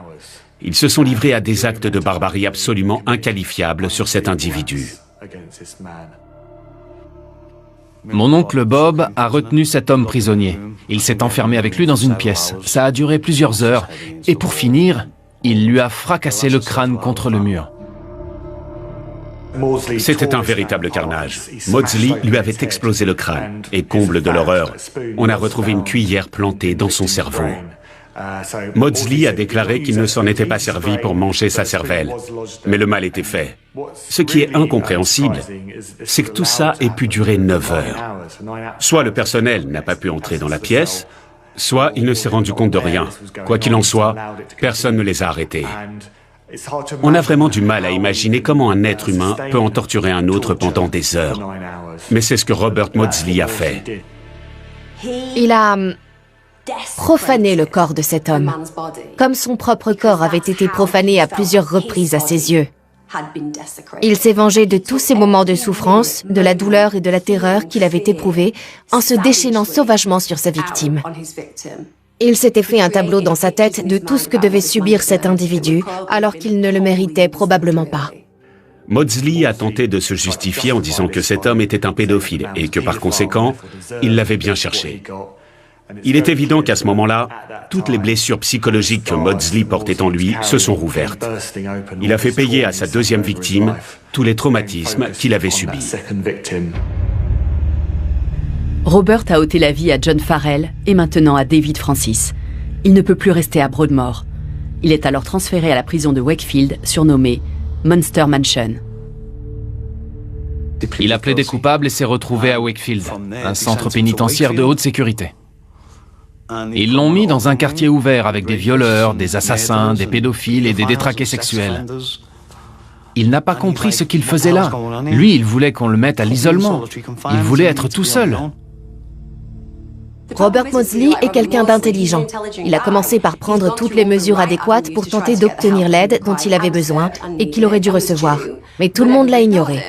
Ils se sont livrés à des actes de barbarie absolument inqualifiables sur cet individu. Mon oncle Bob a retenu cet homme prisonnier. Il s'est enfermé avec lui dans une pièce. Ça a duré plusieurs heures. Et pour finir, il lui a fracassé le crâne contre le mur. C'était un véritable carnage. Maudsley lui avait explosé le crâne. Et comble de l'horreur, on a retrouvé une cuillère plantée dans son cerveau. Maudsley a déclaré qu'il ne s'en était pas servi pour manger sa cervelle. Mais le mal était fait. Ce qui est incompréhensible, c'est que tout ça ait pu durer 9 heures. Soit le personnel n'a pas pu entrer dans la pièce, soit il ne s'est rendu compte de rien. Quoi qu'il en soit, personne ne les a arrêtés. On a vraiment du mal à imaginer comment un être humain peut en torturer un autre pendant des heures. Mais c'est ce que Robert Maudsley a fait. Il a profané le corps de cet homme, comme son propre corps avait été profané à plusieurs reprises à ses yeux. Il s'est vengé de tous ces moments de souffrance, de la douleur et de la terreur qu'il avait éprouvés en se déchaînant sauvagement sur sa victime. Il s'était fait un tableau dans sa tête de tout ce que devait subir cet individu, alors qu'il ne le méritait probablement pas. Maudsley a tenté de se justifier en disant que cet homme était un pédophile et que par conséquent, il l'avait bien cherché. Il est évident qu'à ce moment-là, toutes les blessures psychologiques que Maudsley portait en lui se sont rouvertes. Il a fait payer à sa deuxième victime tous les traumatismes qu'il avait subis. Robert a ôté la vie à John Farrell et maintenant à David Francis. Il ne peut plus rester à Broadmoor. Il est alors transféré à la prison de Wakefield, surnommée Monster Mansion. Il a plaidé coupable et s'est retrouvé à Wakefield, un centre pénitentiaire de haute sécurité. Ils l'ont mis dans un quartier ouvert avec des violeurs, des assassins, des pédophiles et des détraqués sexuels. Il n'a pas compris ce qu'il faisait là. Lui, il voulait qu'on le mette à l'isolement. Il voulait être tout seul. Robert Maudsley est quelqu'un d'intelligent. Il a commencé par prendre toutes les mesures adéquates pour tenter d'obtenir l'aide dont il avait besoin et qu'il aurait dû recevoir. Mais tout le monde l'a ignoré.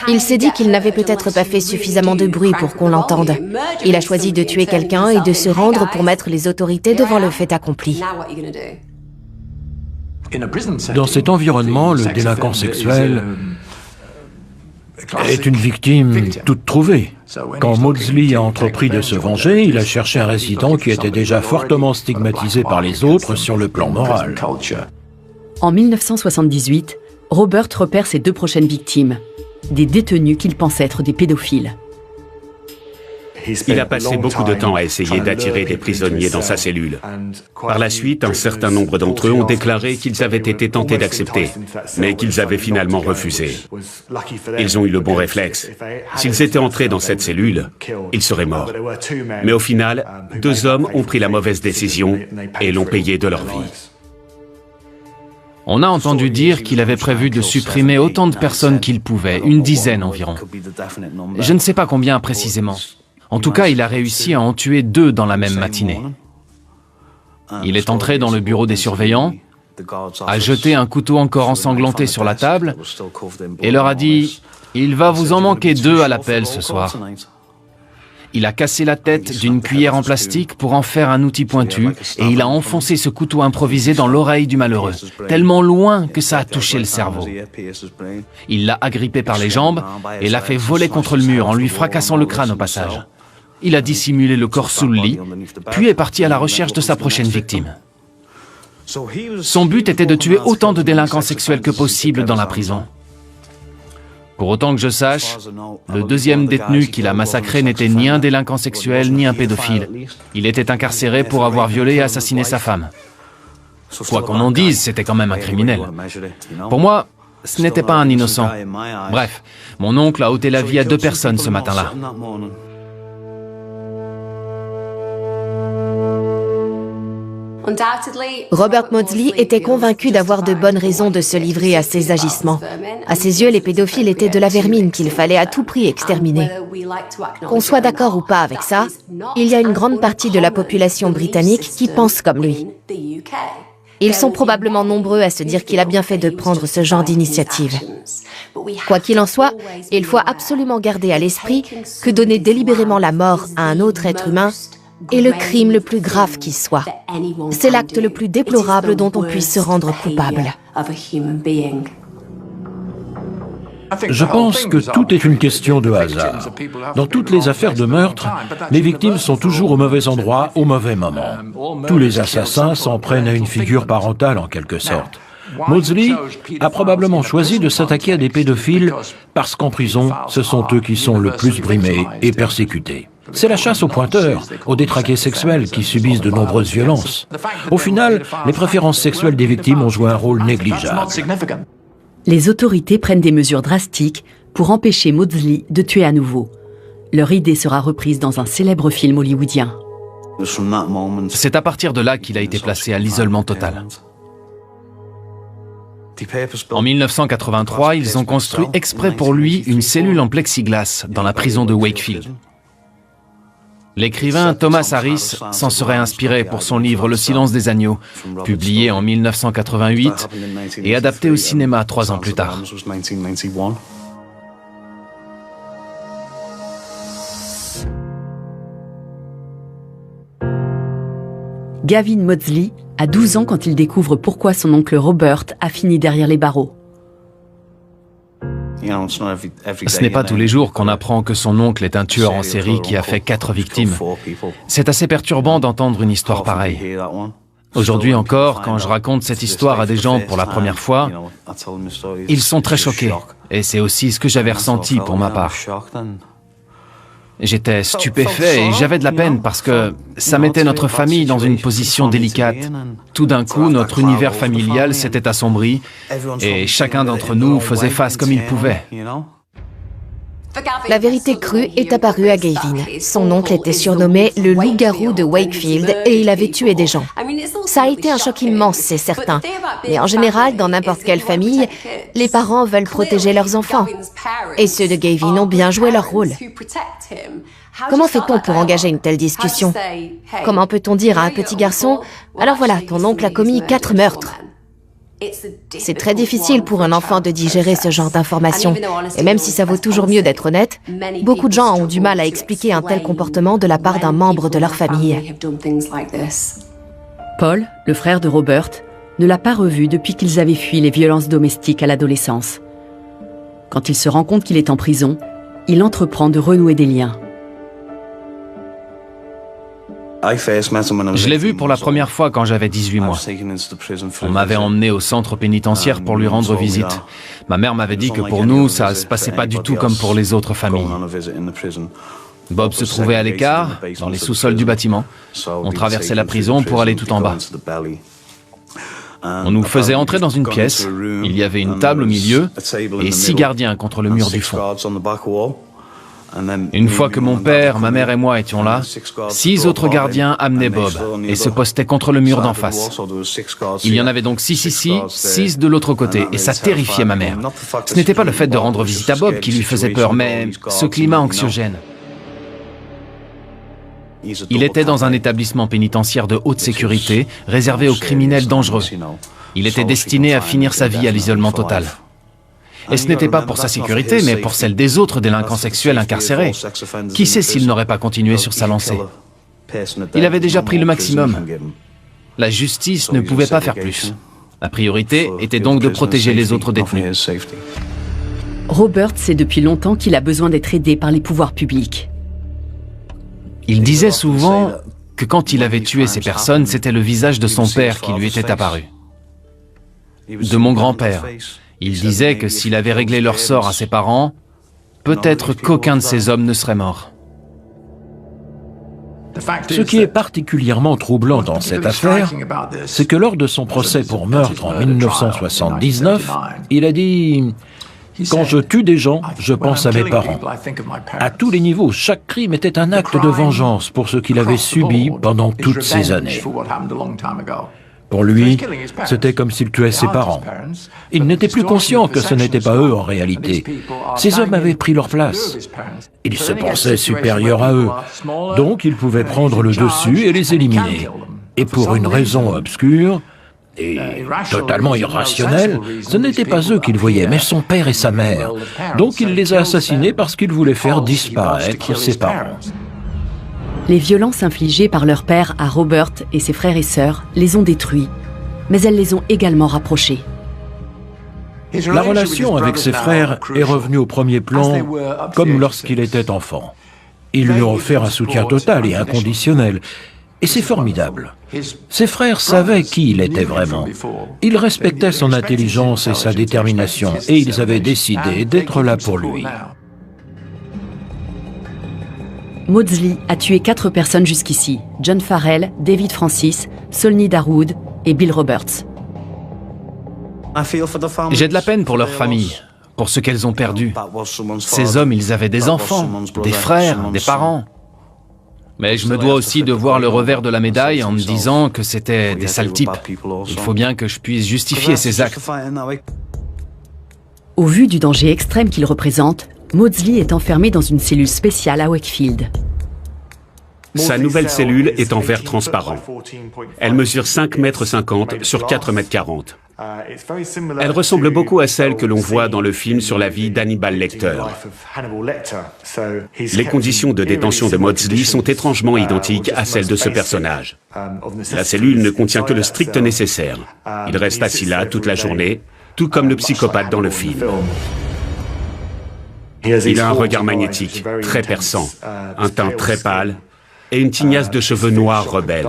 Il s'est dit qu'il n'avait peut-être pas fait suffisamment de bruit pour qu'on l'entende. Il a choisi de tuer quelqu'un et de se rendre pour mettre les autorités devant le fait accompli. Dans cet environnement, le délinquant sexuel est une victime toute trouvée. Quand Maudsley a entrepris de se venger, il a cherché un résident qui était déjà fortement stigmatisé par les autres sur le plan moral. En 1978, Robert repère ses 2 prochaines victimes, des détenus qu'il pense être des pédophiles. Il a passé beaucoup de temps à essayer d'attirer des prisonniers dans sa cellule. Par la suite, un certain nombre d'entre eux ont déclaré qu'ils avaient été tentés d'accepter, mais qu'ils avaient finalement refusé. Ils ont eu le bon réflexe. S'ils étaient entrés dans cette cellule, ils seraient morts. Mais au final, 2 hommes ont pris la mauvaise décision et l'ont payé de leur vie. On a entendu dire qu'il avait prévu de supprimer autant de personnes qu'il pouvait, une dizaine environ. Je ne sais pas combien précisément. En tout cas, il a réussi à en tuer 2 dans la même matinée. Il est entré dans le bureau des surveillants, a jeté un couteau encore ensanglanté sur la table et leur a dit « Il va vous en manquer 2 à l'appel ce soir ». Il a cassé la tête d'une cuillère en plastique pour en faire un outil pointu et il a enfoncé ce couteau improvisé dans l'oreille du malheureux, tellement loin que ça a touché le cerveau. Il l'a agrippé par les jambes et l'a fait voler contre le mur en lui fracassant le crâne au passage. Il a dissimulé le corps sous le lit, puis est parti à la recherche de sa prochaine victime. Son but était de tuer autant de délinquants sexuels que possible dans la prison. Pour autant que je sache, le 2e détenu qu'il a massacré n'était ni un délinquant sexuel ni un pédophile. Il était incarcéré pour avoir violé et assassiné sa femme. Quoi qu'on en dise, c'était quand même un criminel. Pour moi, ce n'était pas un innocent. Bref, mon oncle a ôté la vie à 2 personnes ce matin-là. Robert Maudsley était convaincu d'avoir de bonnes raisons de se livrer à ces agissements. À ses yeux, les pédophiles étaient de la vermine qu'il fallait à tout prix exterminer. Qu'on soit d'accord ou pas avec ça, il y a une grande partie de la population britannique qui pense comme lui. Ils sont probablement nombreux à se dire qu'il a bien fait de prendre ce genre d'initiative. Quoi qu'il en soit, il faut absolument garder à l'esprit que donner délibérément la mort à un autre être humain est le crime le plus grave qui soit. C'est l'acte le plus déplorable dont on puisse se rendre coupable. Je pense que tout est une question de hasard. Dans toutes les affaires de meurtre, les victimes sont toujours au mauvais endroit, au mauvais moment. Tous les assassins s'en prennent à une figure parentale en quelque sorte. Maudsley a probablement choisi de s'attaquer à des pédophiles parce qu'en prison, ce sont eux qui sont le plus brimés et persécutés. C'est la chasse aux pointeurs, aux détraqués sexuels qui subissent de nombreuses violences. Au final, les préférences sexuelles des victimes ont joué un rôle négligeable. Les autorités prennent des mesures drastiques pour empêcher Maudsley de tuer à nouveau. Leur idée sera reprise dans un célèbre film hollywoodien. C'est à partir de là qu'il a été placé à l'isolement total. En 1983, ils ont construit exprès pour lui une cellule en plexiglas dans la prison de Wakefield. L'écrivain Thomas Harris s'en serait inspiré pour son livre Le silence des agneaux, publié en 1988 et adapté au cinéma 3 ans plus tard. Gavin Maudsley a 12 ans quand il découvre pourquoi son oncle Robert a fini derrière les barreaux. Ce n'est pas tous les jours qu'on apprend que son oncle est un tueur en série qui a fait 4 victimes. C'est assez perturbant d'entendre une histoire pareille. Aujourd'hui encore, quand je raconte cette histoire à des gens pour la première fois, ils sont très choqués. Et c'est aussi ce que j'avais ressenti pour ma part. J'étais stupéfait et j'avais de la peine parce que ça mettait notre famille dans une position délicate. Tout d'un coup, notre univers familial s'était assombri et chacun d'entre nous faisait face comme il pouvait. La vérité crue est apparue à Gavin. Son oncle était surnommé le loup-garou de Wakefield et il avait tué des gens. Ça a été un choc immense, c'est certain. Mais en général, dans n'importe quelle famille, les parents veulent protéger leurs enfants. Et ceux de Gavin ont bien joué leur rôle. Comment fait-on pour engager une telle discussion? Comment peut-on dire à un petit garçon « Alors voilà, ton oncle a commis 4 meurtres ». C'est très difficile pour un enfant de digérer ce genre d'informations. Et même si ça vaut toujours mieux d'être honnête, beaucoup de gens ont du mal à expliquer un tel comportement de la part d'un membre de leur famille. Paul, le frère de Robert, ne l'a pas revu depuis qu'ils avaient fui les violences domestiques à l'adolescence. Quand il se rend compte qu'il est en prison, il entreprend de renouer des liens. Je l'ai vu pour la première fois quand j'avais 18 mois. On m'avait emmené au centre pénitentiaire pour lui rendre visite. Ma mère m'avait dit que pour nous, ça ne se passait pas du tout comme pour les autres familles. Bob se trouvait à l'écart, dans les sous-sols du bâtiment. On traversait la prison pour aller tout en bas. On nous faisait entrer dans une pièce. Il y avait une table au milieu et 6 gardiens contre le mur du fond. Une fois que mon père, ma mère et moi étions là, 6 autres gardiens amenaient Bob et se postaient contre le mur d'en face. Il y en avait donc 6 ici, 6 de l'autre côté, et ça terrifiait ma mère. Ce n'était pas le fait de rendre visite à Bob qui lui faisait peur, mais ce climat anxiogène. Il était dans un établissement pénitentiaire de haute sécurité, réservé aux criminels dangereux. Il était destiné à finir sa vie à l'isolement total. Et ce n'était pas pour sa sécurité, mais pour celle des autres délinquants sexuels incarcérés. Qui sait s'il n'aurait pas continué sur sa lancée? Il avait déjà pris le maximum. La justice ne pouvait pas faire plus. La priorité était donc de protéger les autres détenus. Robert sait depuis longtemps qu'il a besoin d'être aidé par les pouvoirs publics. Il disait souvent que quand il avait tué ces personnes, c'était le visage de son père qui lui était apparu. De mon grand-père. Il disait que s'il avait réglé leur sort à ses parents, peut-être qu'aucun de ces hommes ne serait mort. Ce qui est particulièrement troublant dans cette affaire, c'est que lors de son procès pour meurtre en 1979, il a dit « Quand je tue des gens, je pense à mes parents. À tous les niveaux, chaque crime était un acte de vengeance pour ce qu'il avait subi pendant toutes ces années. » Pour lui, c'était comme s'il tuait ses parents. Il n'était plus conscient que ce n'était pas eux en réalité. Ces hommes avaient pris leur place. Il se pensait supérieur à eux. Donc il pouvait prendre le dessus et les éliminer. Et pour une raison obscure et totalement irrationnelle, ce n'était pas eux qu'il voyait, mais son père et sa mère. Donc il les a assassinés parce qu'il voulait faire disparaître ses parents. Les violences infligées par leur père à Robert et ses frères et sœurs les ont détruits, mais elles les ont également rapprochés. La relation avec ses frères est revenue au premier plan comme lorsqu'il était enfant. Ils lui ont offert un soutien total et inconditionnel. Et c'est formidable. Ses frères savaient qui il était vraiment. Ils respectaient son intelligence et sa détermination, et ils avaient décidé d'être là pour lui. Maudsley a tué 4 personnes jusqu'ici, John Farrell, David Francis, Solney Daroud et Bill Roberts. J'ai de la peine pour leur famille, pour ce qu'elles ont perdu. Ces hommes, ils avaient des enfants, des frères, des parents. Mais je me dois aussi de voir le revers de la médaille en me disant que c'était des sales types. Il faut bien que je puisse justifier ces actes. Au vu du danger extrême qu'il représente, Maudsley est enfermé dans une cellule spéciale à Wakefield. Sa nouvelle cellule est en verre transparent. Elle mesure 5,50 m sur 4,40 m. Elle ressemble beaucoup à celle que l'on voit dans le film sur la vie d'Hannibal Lecter. Les conditions de détention de Maudsley sont étrangement identiques à celles de ce personnage. La cellule ne contient que le strict nécessaire. Il reste assis là toute la journée, tout comme le psychopathe dans le film. Il a un regard magnétique, très perçant, un teint très pâle et une tignasse de cheveux noirs rebelles.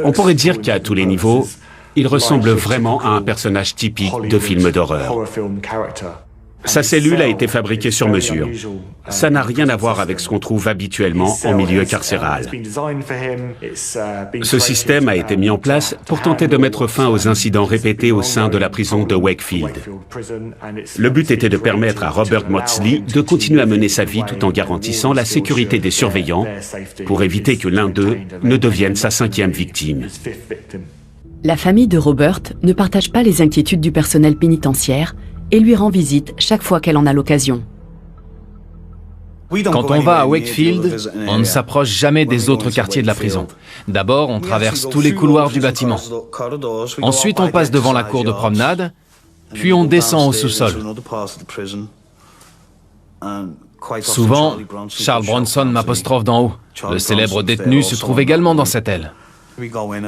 On pourrait dire qu'à tous les niveaux, il ressemble vraiment à un personnage typique de film d'horreur. Sa cellule a été fabriquée sur mesure. Ça n'a rien à voir avec ce qu'on trouve habituellement en milieu carcéral. Ce système a été mis en place pour tenter de mettre fin aux incidents répétés au sein de la prison de Wakefield. Le but était de permettre à Robert Maudsley de continuer à mener sa vie tout en garantissant la sécurité des surveillants pour éviter que l'un d'eux ne devienne sa 5e victime. La famille de Robert ne partage pas les inquiétudes du personnel pénitentiaire et lui rend visite chaque fois qu'elle en a l'occasion. Quand on va à Wakefield, on ne s'approche jamais des autres quartiers de la prison. D'abord, on traverse tous les couloirs du bâtiment. Ensuite, on passe devant la cour de promenade, puis on descend au sous-sol. Souvent, Charles Bronson m'apostrophe d'en haut. Le célèbre détenu se trouve également dans cette aile.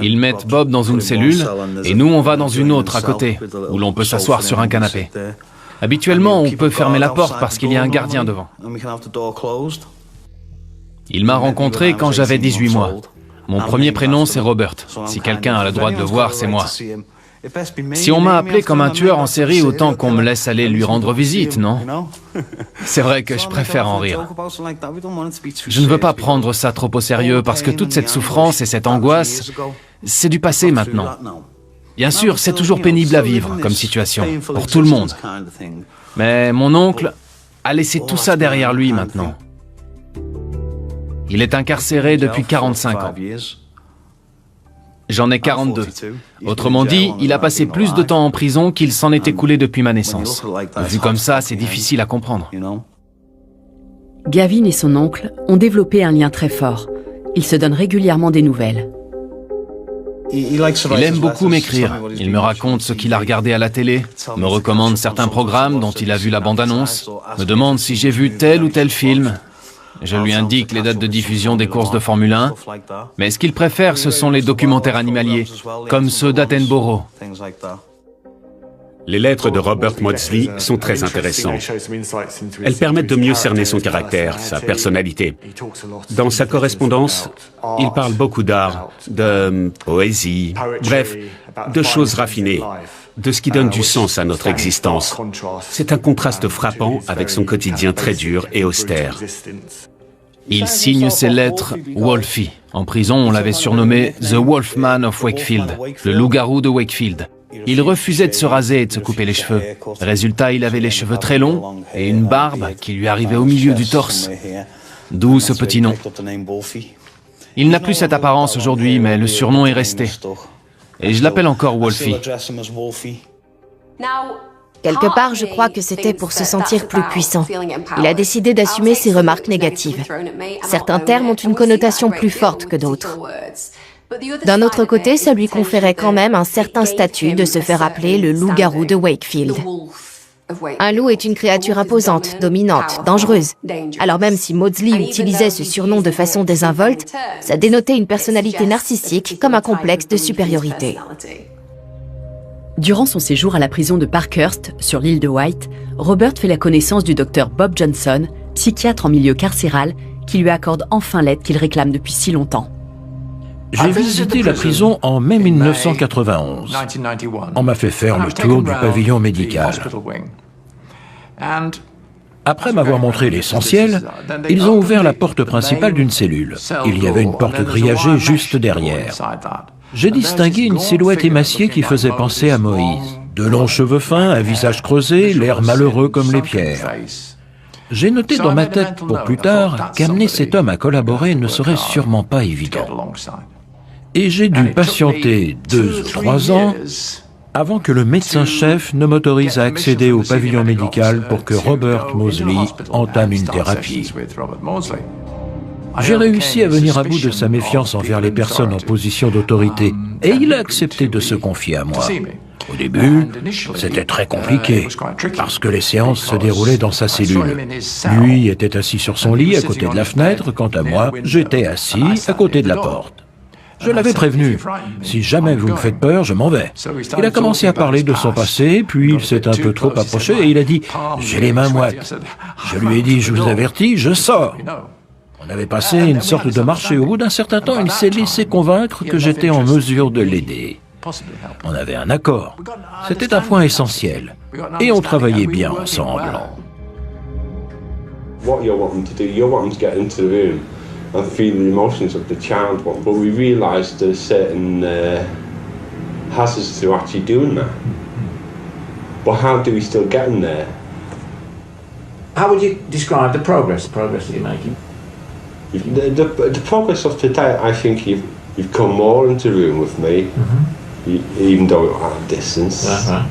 Ils mettent Bob dans une cellule et nous on va dans une autre à côté, où l'on peut s'asseoir sur un canapé. Habituellement, on peut fermer la porte parce qu'il y a un gardien devant. Il m'a rencontré quand j'avais 18 mois. Mon premier prénom, c'est Robert. Si quelqu'un a le droit de le voir, c'est moi. Si on m'a appelé comme un tueur en série, autant qu'on me laisse aller lui rendre visite, non? C'est vrai que je préfère en rire. Je ne veux pas prendre ça trop au sérieux parce que toute cette souffrance et cette angoisse, c'est du passé maintenant. Bien sûr, c'est toujours pénible à vivre comme situation, pour tout le monde. Mais mon oncle a laissé tout ça derrière lui maintenant. Il est incarcéré depuis 45 ans. J'en ai 42. Autrement dit, il a passé plus de temps en prison qu'il s'en est écoulé depuis ma naissance. Vu comme ça, c'est difficile à comprendre. Gavin et son oncle ont développé un lien très fort. Ils se donnent régulièrement des nouvelles. Il aime beaucoup m'écrire. Il me raconte ce qu'il a regardé à la télé, me recommande certains programmes dont il a vu la bande-annonce, me demande si j'ai vu tel ou tel film. Je lui indique les dates de diffusion des courses de Formule 1, mais ce qu'il préfère, ce sont les documentaires animaliers, comme ceux d'Attenborough. Les lettres de Robert Maudsley sont très intéressantes. Elles permettent de mieux cerner son caractère, sa personnalité. Dans sa correspondance, il parle beaucoup d'art, de poésie, bref, de choses raffinées, de ce qui donne du sens à notre existence. C'est un contraste frappant avec son quotidien très dur et austère. Il signe ses lettres Wolfie. En prison, on l'avait surnommé The Wolfman of Wakefield, le loup-garou de Wakefield. Il refusait de se raser et de se couper les cheveux. Résultat, il avait les cheveux très longs et une barbe qui lui arrivait au milieu du torse. D'où ce petit nom. Il n'a plus cette apparence aujourd'hui, mais le surnom est resté. Et je l'appelle encore Wolfie. Quelque part, je crois que c'était pour se sentir plus puissant. Il a décidé d'assumer ses remarques négatives. Certains termes ont une connotation plus forte que d'autres. D'un autre côté, ça lui conférait quand même un certain statut de se faire appeler le loup-garou de Wakefield. Un loup est une créature imposante, dominante, dangereuse. Alors même si Maudsley utilisait ce surnom de façon désinvolte, ça dénotait une personnalité narcissique comme un complexe de supériorité. Durant son séjour à la prison de Parkhurst, sur l'île de Wight, Robert fait la connaissance du docteur Bob Johnson, psychiatre en milieu carcéral, qui lui accorde enfin l'aide qu'il réclame depuis si longtemps. J'ai visité la prison en mai 1991. On m'a fait faire le tour du pavillon médical. Après m'avoir montré l'essentiel, ils ont ouvert la porte principale d'une cellule. Il y avait une porte grillagée juste derrière. J'ai distingué une silhouette émaciée qui faisait penser à Moïse. De longs cheveux fins, un visage creusé, l'air malheureux comme les pierres. J'ai noté dans ma tête pour plus tard qu'amener cet homme à collaborer ne serait sûrement pas évident. Et j'ai dû patienter 2 ou 3 ans avant que le médecin-chef ne m'autorise à accéder au pavillon médical pour que Robert Moseley entame une thérapie. J'ai réussi à venir à bout de sa méfiance envers les personnes en position d'autorité, et il a accepté de se confier à moi. Au début, c'était très compliqué, parce que les séances se déroulaient dans sa cellule. Lui était assis sur son lit à côté de la fenêtre, quant à moi, j'étais assis à côté de la porte. Je l'avais prévenu, si jamais vous me faites peur, je m'en vais. Il a commencé à parler de son passé, puis il s'est un peu trop approché et il a dit « J'ai les mains moites ». Je lui ai dit « Je vous avertis, je sors ». On avait passé une sorte de marché et au bout d'un certain temps, il s'est laissé convaincre que j'étais en mesure de l'aider. On avait un accord. C'était un point essentiel. Et on travaillait bien ensemble. And feel the emotions of the child, but we realised there's certain hazards to actually doing that. But how do we still get in there? How would you describe the progress that you're making? The progress of today, I think you've come more into the room with me, even though at a distance. Right.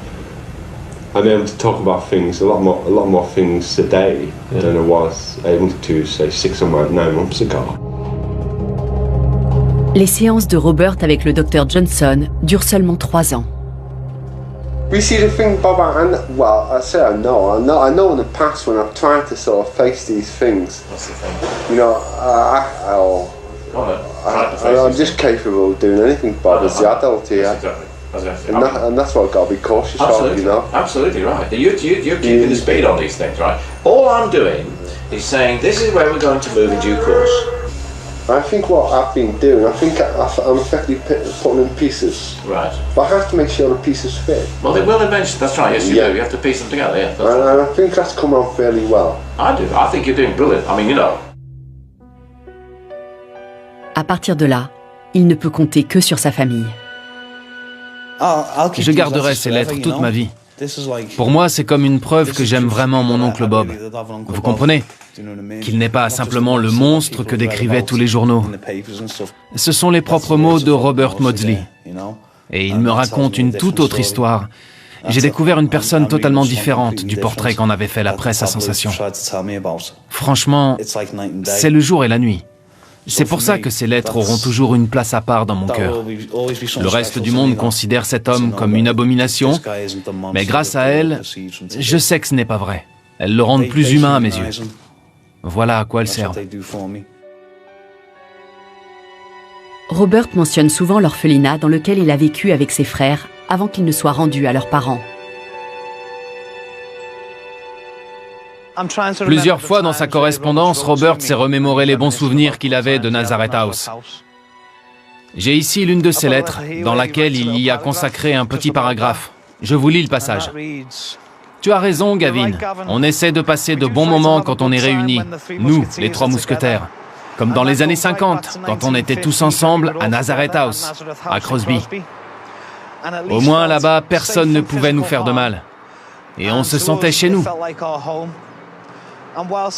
I'm able to talk about things, a lot more things today than I was able to, say, 6 or 9 months ago. Les séances de Robert avec le Dr Johnson durent seulement 3 ans. We see the thing, Bob, and well, I say I know in the past when I've tried to sort of face these things. What's the thing? You know, I'm just capable of doing anything, Bob, as the adult here. And that's what I've got to be cautious of, you know. Absolutely right. You're keeping the speed on these things, right? All I'm doing is saying this is where we're going to move in due course. I think what I've been doing, I'm effectively putting in pieces. Right. But I have to make sure the pieces fit. Well, they will eventually. That's right. Yes, you do. You have to piece them together. Yeah. And I think that's come on fairly well. I do. I think you're doing brilliant. I mean, you know. À partir de là, il ne peut compter que sur sa famille. Je garderai ces lettres toute ma vie. Pour moi, c'est comme une preuve que j'aime vraiment mon oncle Bob. Vous comprenez? Qu'il n'est pas simplement le monstre que décrivaient tous les journaux. Ce sont les propres mots de Robert Moseley. Et il me raconte une toute autre histoire. J'ai découvert une personne totalement différente du portrait qu'en avait fait la presse à sensation. Franchement, c'est le jour et la nuit. C'est pour ça que ces lettres auront toujours une place à part dans mon cœur. Le reste du monde considère cet homme comme une abomination, mais grâce à elles, je sais que ce n'est pas vrai. Elles le rendent plus humain à mes yeux. Voilà à quoi elles servent. Robert mentionne souvent l'orphelinat dans lequel il a vécu avec ses frères avant qu'ils ne soient rendus à leurs parents. Plusieurs fois dans sa correspondance, Robert s'est remémoré les bons souvenirs qu'il avait de Nazareth House. J'ai ici l'une de ses lettres, dans laquelle il y a consacré un petit paragraphe. Je vous lis le passage. « Tu as raison, Gavin. On essaie de passer de bons moments quand on est réunis, nous, les 3 mousquetaires. Comme dans les années 50, quand on était tous ensemble à Nazareth House, à Crosby. Au moins là-bas, personne ne pouvait nous faire de mal. Et on se sentait chez nous.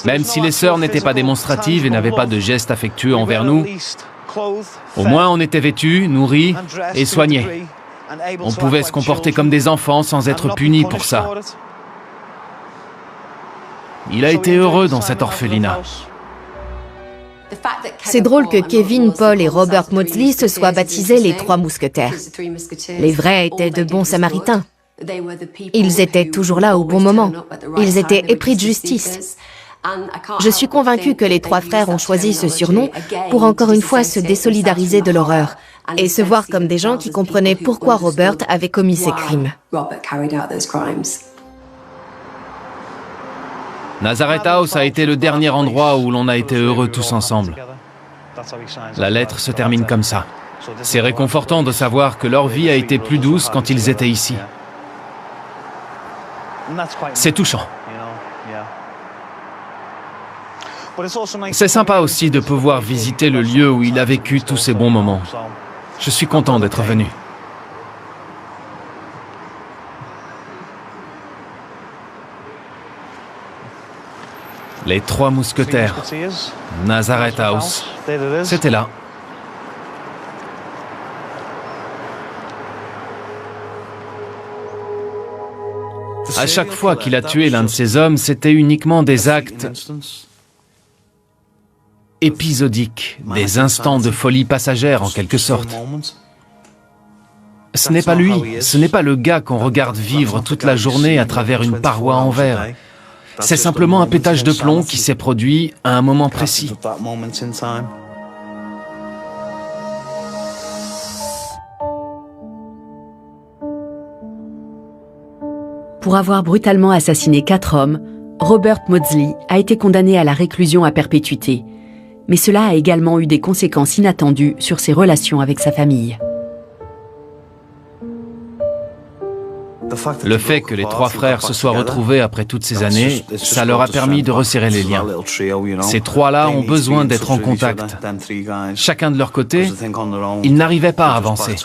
Même si les sœurs n'étaient pas démonstratives et n'avaient pas de gestes affectueux envers nous, au moins on était vêtus, nourris et soignés. On pouvait se comporter comme des enfants sans être punis pour ça. Il a été heureux dans cet orphelinat. C'est drôle que Kevin, Paul et Robert Moseley se soient baptisés les 3 mousquetaires. Les vrais étaient de bons samaritains. Ils étaient toujours là au bon moment. Ils étaient épris de justice. Je suis convaincue que les 3 frères ont choisi ce surnom pour encore une fois se désolidariser de l'horreur et se voir comme des gens qui comprenaient pourquoi Robert avait commis ces crimes. Nazareth House a été le dernier endroit où l'on a été heureux tous ensemble. La lettre se termine comme ça. C'est réconfortant de savoir que leur vie a été plus douce quand ils étaient ici. C'est touchant. C'est sympa aussi de pouvoir visiter le lieu où il a vécu tous ces bons moments. Je suis content d'être venu. Les Trois Mousquetaires, Nazareth House, c'était là. À chaque fois qu'il a tué l'un de ces hommes, c'était uniquement des actes épisodiques, des instants de folie passagère en quelque sorte. Ce n'est pas lui, ce n'est pas le gars qu'on regarde vivre toute la journée à travers une paroi en verre. C'est simplement un pétage de plomb qui s'est produit à un moment précis. Pour avoir brutalement assassiné 4 hommes, Robert Maudsley a été condamné à la réclusion à perpétuité. Mais cela a également eu des conséquences inattendues sur ses relations avec sa famille. Le fait que les 3 frères se soient retrouvés après toutes ces années, ça leur a permis de resserrer les liens. Ces 3-là ont besoin d'être en contact. Chacun de leur côté, ils n'arrivaient pas à avancer.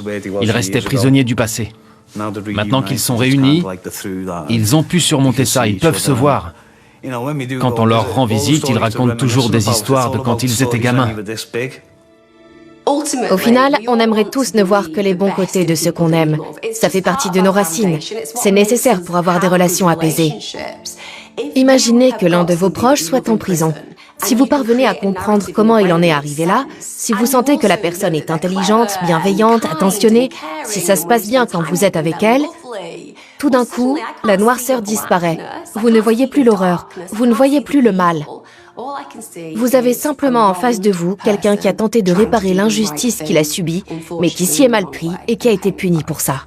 Ils restaient prisonniers du passé. Maintenant qu'ils sont réunis, ils ont pu surmonter ça, ils peuvent se voir. Quand on leur rend visite, ils racontent toujours des histoires de quand ils étaient gamins. Au final, on aimerait tous ne voir que les bons côtés de ce qu'on aime. Ça fait partie de nos racines. C'est nécessaire pour avoir des relations apaisées. Imaginez que l'un de vos proches soit en prison. Si vous parvenez à comprendre comment il en est arrivé là, si vous sentez que la personne est intelligente, bienveillante, attentionnée, si ça se passe bien quand vous êtes avec elle, tout d'un coup, la noirceur disparaît. Vous ne voyez plus l'horreur, vous ne voyez plus le mal. Vous avez simplement en face de vous quelqu'un qui a tenté de réparer l'injustice qu'il a subie, mais qui s'y est mal pris et qui a été puni pour ça.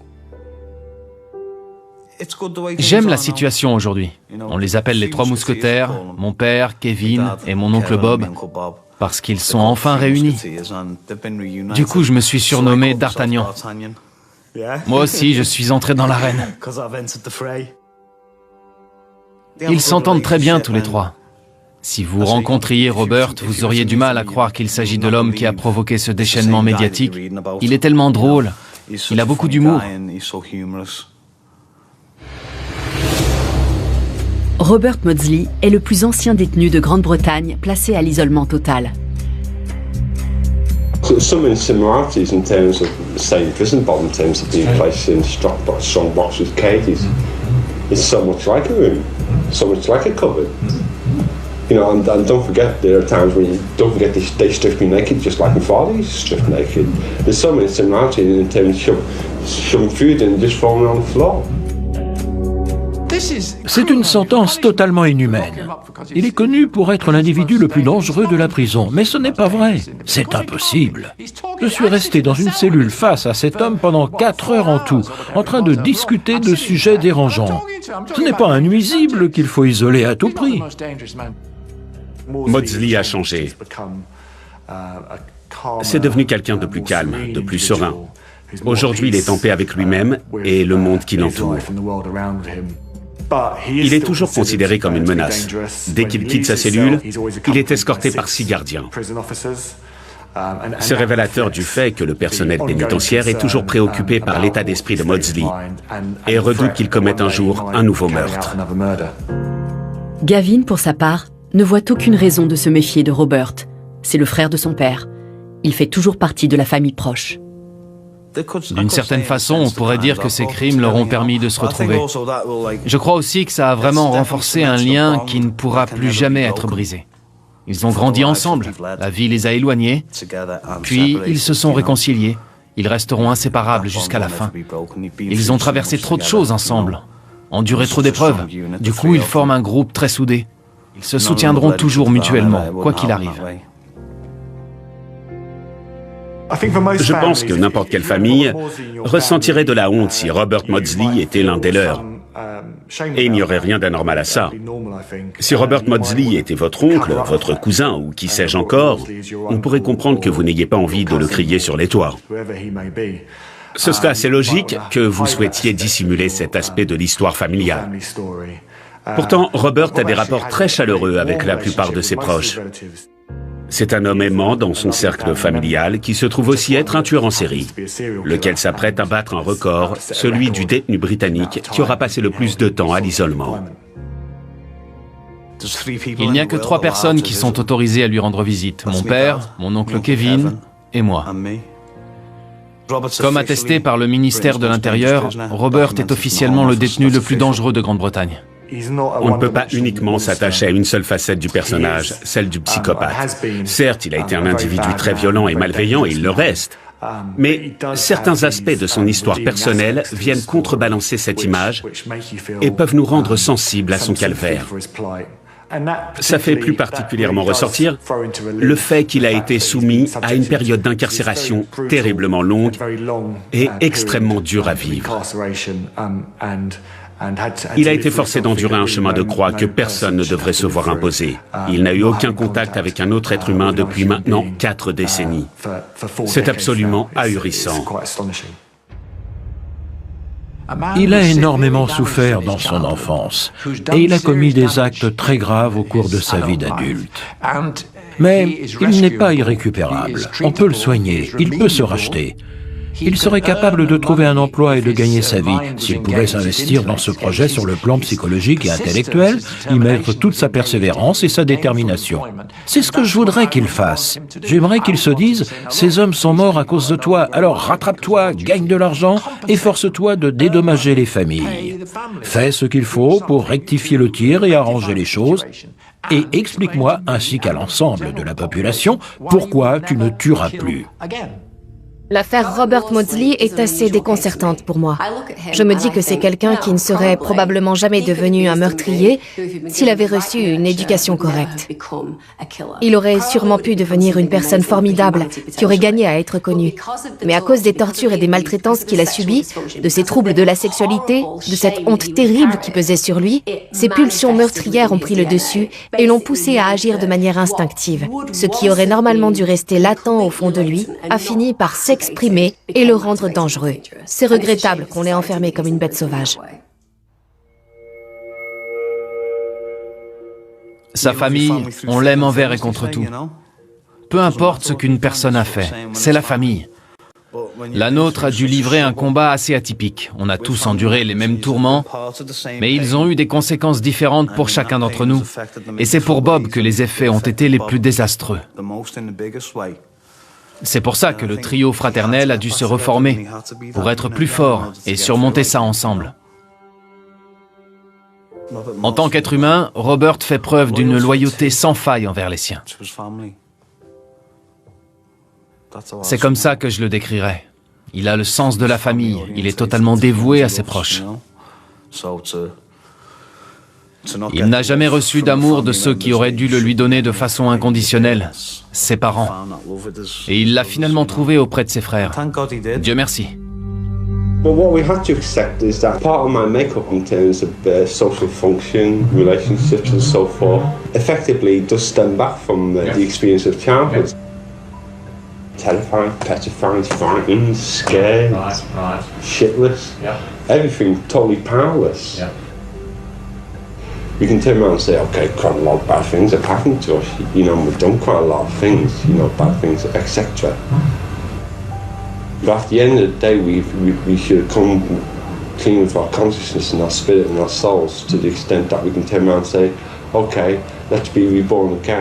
J'aime la situation aujourd'hui. On les appelle les Trois Mousquetaires, mon père, Kevin et mon oncle Bob, parce qu'ils sont enfin réunis. Du coup, je me suis surnommé D'Artagnan. Moi aussi, je suis entré dans l'arène. Ils s'entendent très bien tous les 3. Si vous rencontriez Robert, vous auriez du mal à croire qu'il s'agit de l'homme qui a provoqué ce déchaînement médiatique. Il est tellement drôle, il a beaucoup d'humour. Robert Maudsley est le plus ancien détenu de Grande-Bretagne placé à l'isolement total. Some similarities in terms of the same prison bottom, in terms of being placed in strong boxes, cages. It's so much like a room, so much like a cupboard. You know, and don't forget, there are times when don't forget they strip me naked, just like my father used to strip naked. There's so many similarities in terms of shoving food and just falling on the floor. C'est une sentence totalement inhumaine. Il est connu pour être l'individu le plus dangereux de la prison, mais ce n'est pas vrai. C'est impossible. Je suis resté dans une cellule face à cet homme pendant 4 heures en tout, en train de discuter de sujets dérangeants. Ce n'est pas un nuisible qu'il faut isoler à tout prix. Maudsley a changé. C'est devenu quelqu'un de plus calme, de plus serein. Aujourd'hui, il est en paix avec lui-même et le monde qui l'entoure. Il est toujours considéré comme une menace. Dès qu'il quitte sa cellule, il est escorté par 6 gardiens. C'est révélateur du fait que le personnel pénitentiaire est toujours préoccupé par l'état d'esprit de Maudsley et redoute qu'il commette un jour un nouveau meurtre. Gavin, pour sa part, ne voit aucune raison de se méfier de Robert. C'est le frère de son père. Il fait toujours partie de la famille proche. D'une certaine façon, on pourrait dire que ces crimes leur ont permis de se retrouver. Je crois aussi que ça a vraiment renforcé un lien qui ne pourra plus jamais être brisé. Ils ont grandi ensemble, la vie les a éloignés, puis ils se sont réconciliés. Ils resteront inséparables jusqu'à la fin. Ils ont traversé trop de choses ensemble, enduré trop d'épreuves. Du coup, ils forment un groupe très soudé. Ils se soutiendront toujours mutuellement, quoi qu'il arrive. Je pense que n'importe quelle famille ressentirait de la honte si Robert Maudsley était l'un des leurs. Et il n'y aurait rien d'anormal à ça. Si Robert Maudsley était votre oncle, votre cousin ou qui sais-je encore, on pourrait comprendre que vous n'ayez pas envie de le crier sur les toits. Ce serait assez logique que vous souhaitiez dissimuler cet aspect de l'histoire familiale. Pourtant, Robert a des rapports très chaleureux avec la plupart de ses proches. C'est un homme aimant dans son cercle familial qui se trouve aussi être un tueur en série, lequel s'apprête à battre un record, celui du détenu britannique qui aura passé le plus de temps à l'isolement. Il n'y a que 3 personnes qui sont autorisées à lui rendre visite. Mon père, mon oncle Kevin et moi. Comme attesté par le ministère de l'Intérieur, Robert est officiellement le détenu le plus dangereux de Grande-Bretagne. On ne peut pas uniquement s'attacher à une seule facette du personnage, celle du psychopathe. Certes, il a été un individu très violent et malveillant, et il le reste. Mais certains aspects de son histoire personnelle viennent contrebalancer cette image et peuvent nous rendre sensibles à son calvaire. Ça fait plus particulièrement ressortir le fait qu'il a été soumis à une période d'incarcération terriblement longue et extrêmement dure à vivre. Il a été forcé d'endurer un chemin de croix que personne ne devrait se voir imposer. Il n'a eu aucun contact avec un autre être humain depuis maintenant 4 décennies. C'est absolument ahurissant. Il a énormément souffert dans son enfance et il a commis des actes très graves au cours de sa vie d'adulte. Mais il n'est pas irrécupérable. On peut le soigner, il peut se racheter. Il serait capable de trouver un emploi et de gagner sa vie s'il pouvait s'investir dans ce projet sur le plan psychologique et intellectuel, y mettre toute sa persévérance et sa détermination. C'est ce que je voudrais qu'il fasse. J'aimerais qu'il se dise « Ces hommes sont morts à cause de toi, alors rattrape-toi, gagne de l'argent, efforce-toi de dédommager les familles. Fais ce qu'il faut pour rectifier le tir et arranger les choses. Et explique-moi, ainsi qu'à l'ensemble de la population, pourquoi tu ne tueras plus. » L'affaire Robert Maudsley est assez déconcertante pour moi. Je me dis que c'est quelqu'un qui ne serait probablement jamais devenu un meurtrier s'il avait reçu une éducation correcte. Il aurait sûrement pu devenir une personne formidable qui aurait gagné à être connue. Mais à cause des tortures et des maltraitances qu'il a subies, de ses troubles de la sexualité, de cette honte terrible qui pesait sur lui, ses pulsions meurtrières ont pris le dessus et l'ont poussé à agir de manière instinctive. Ce qui aurait normalement dû rester latent au fond de lui a fini par s'exprimer et le rendre dangereux. C'est regrettable qu'on l'ait enfermé comme une bête sauvage. Sa famille, on l'aime envers et contre tout. Peu importe ce qu'une personne a fait, c'est la famille. La nôtre a dû livrer un combat assez atypique. On a tous enduré les mêmes tourments, mais ils ont eu des conséquences différentes pour chacun d'entre nous. Et c'est pour Bob que les effets ont été les plus désastreux. C'est pour ça que le trio fraternel a dû se reformer, pour être plus fort et surmonter ça ensemble. En tant qu'être humain, Robert fait preuve d'une loyauté sans faille envers les siens. C'est comme ça que je le décrirais. Il a le sens de la famille, il est totalement dévoué à ses proches. Il n'a jamais reçu d'amour de ceux qui auraient dû le lui donner de façon inconditionnelle, ses parents. Et il l'a finalement trouvé auprès de ses frères. Dieu merci. But what we had to accept is that part of my makeup in terms of social function, relationships and so forth, effectively does stem back from the experience of childhood. Terrified, petrified, frightened, scared, shitless, everything totally powerless. We can turn around and say, okay, quite a lot of bad things have happened to us, you know, and we've done quite a lot of things, you know, bad things, etc. But at the end of the day, we should come clean with our consciousness and our spirit and our souls to the extent that we can turn around and say, okay, let's be reborn again.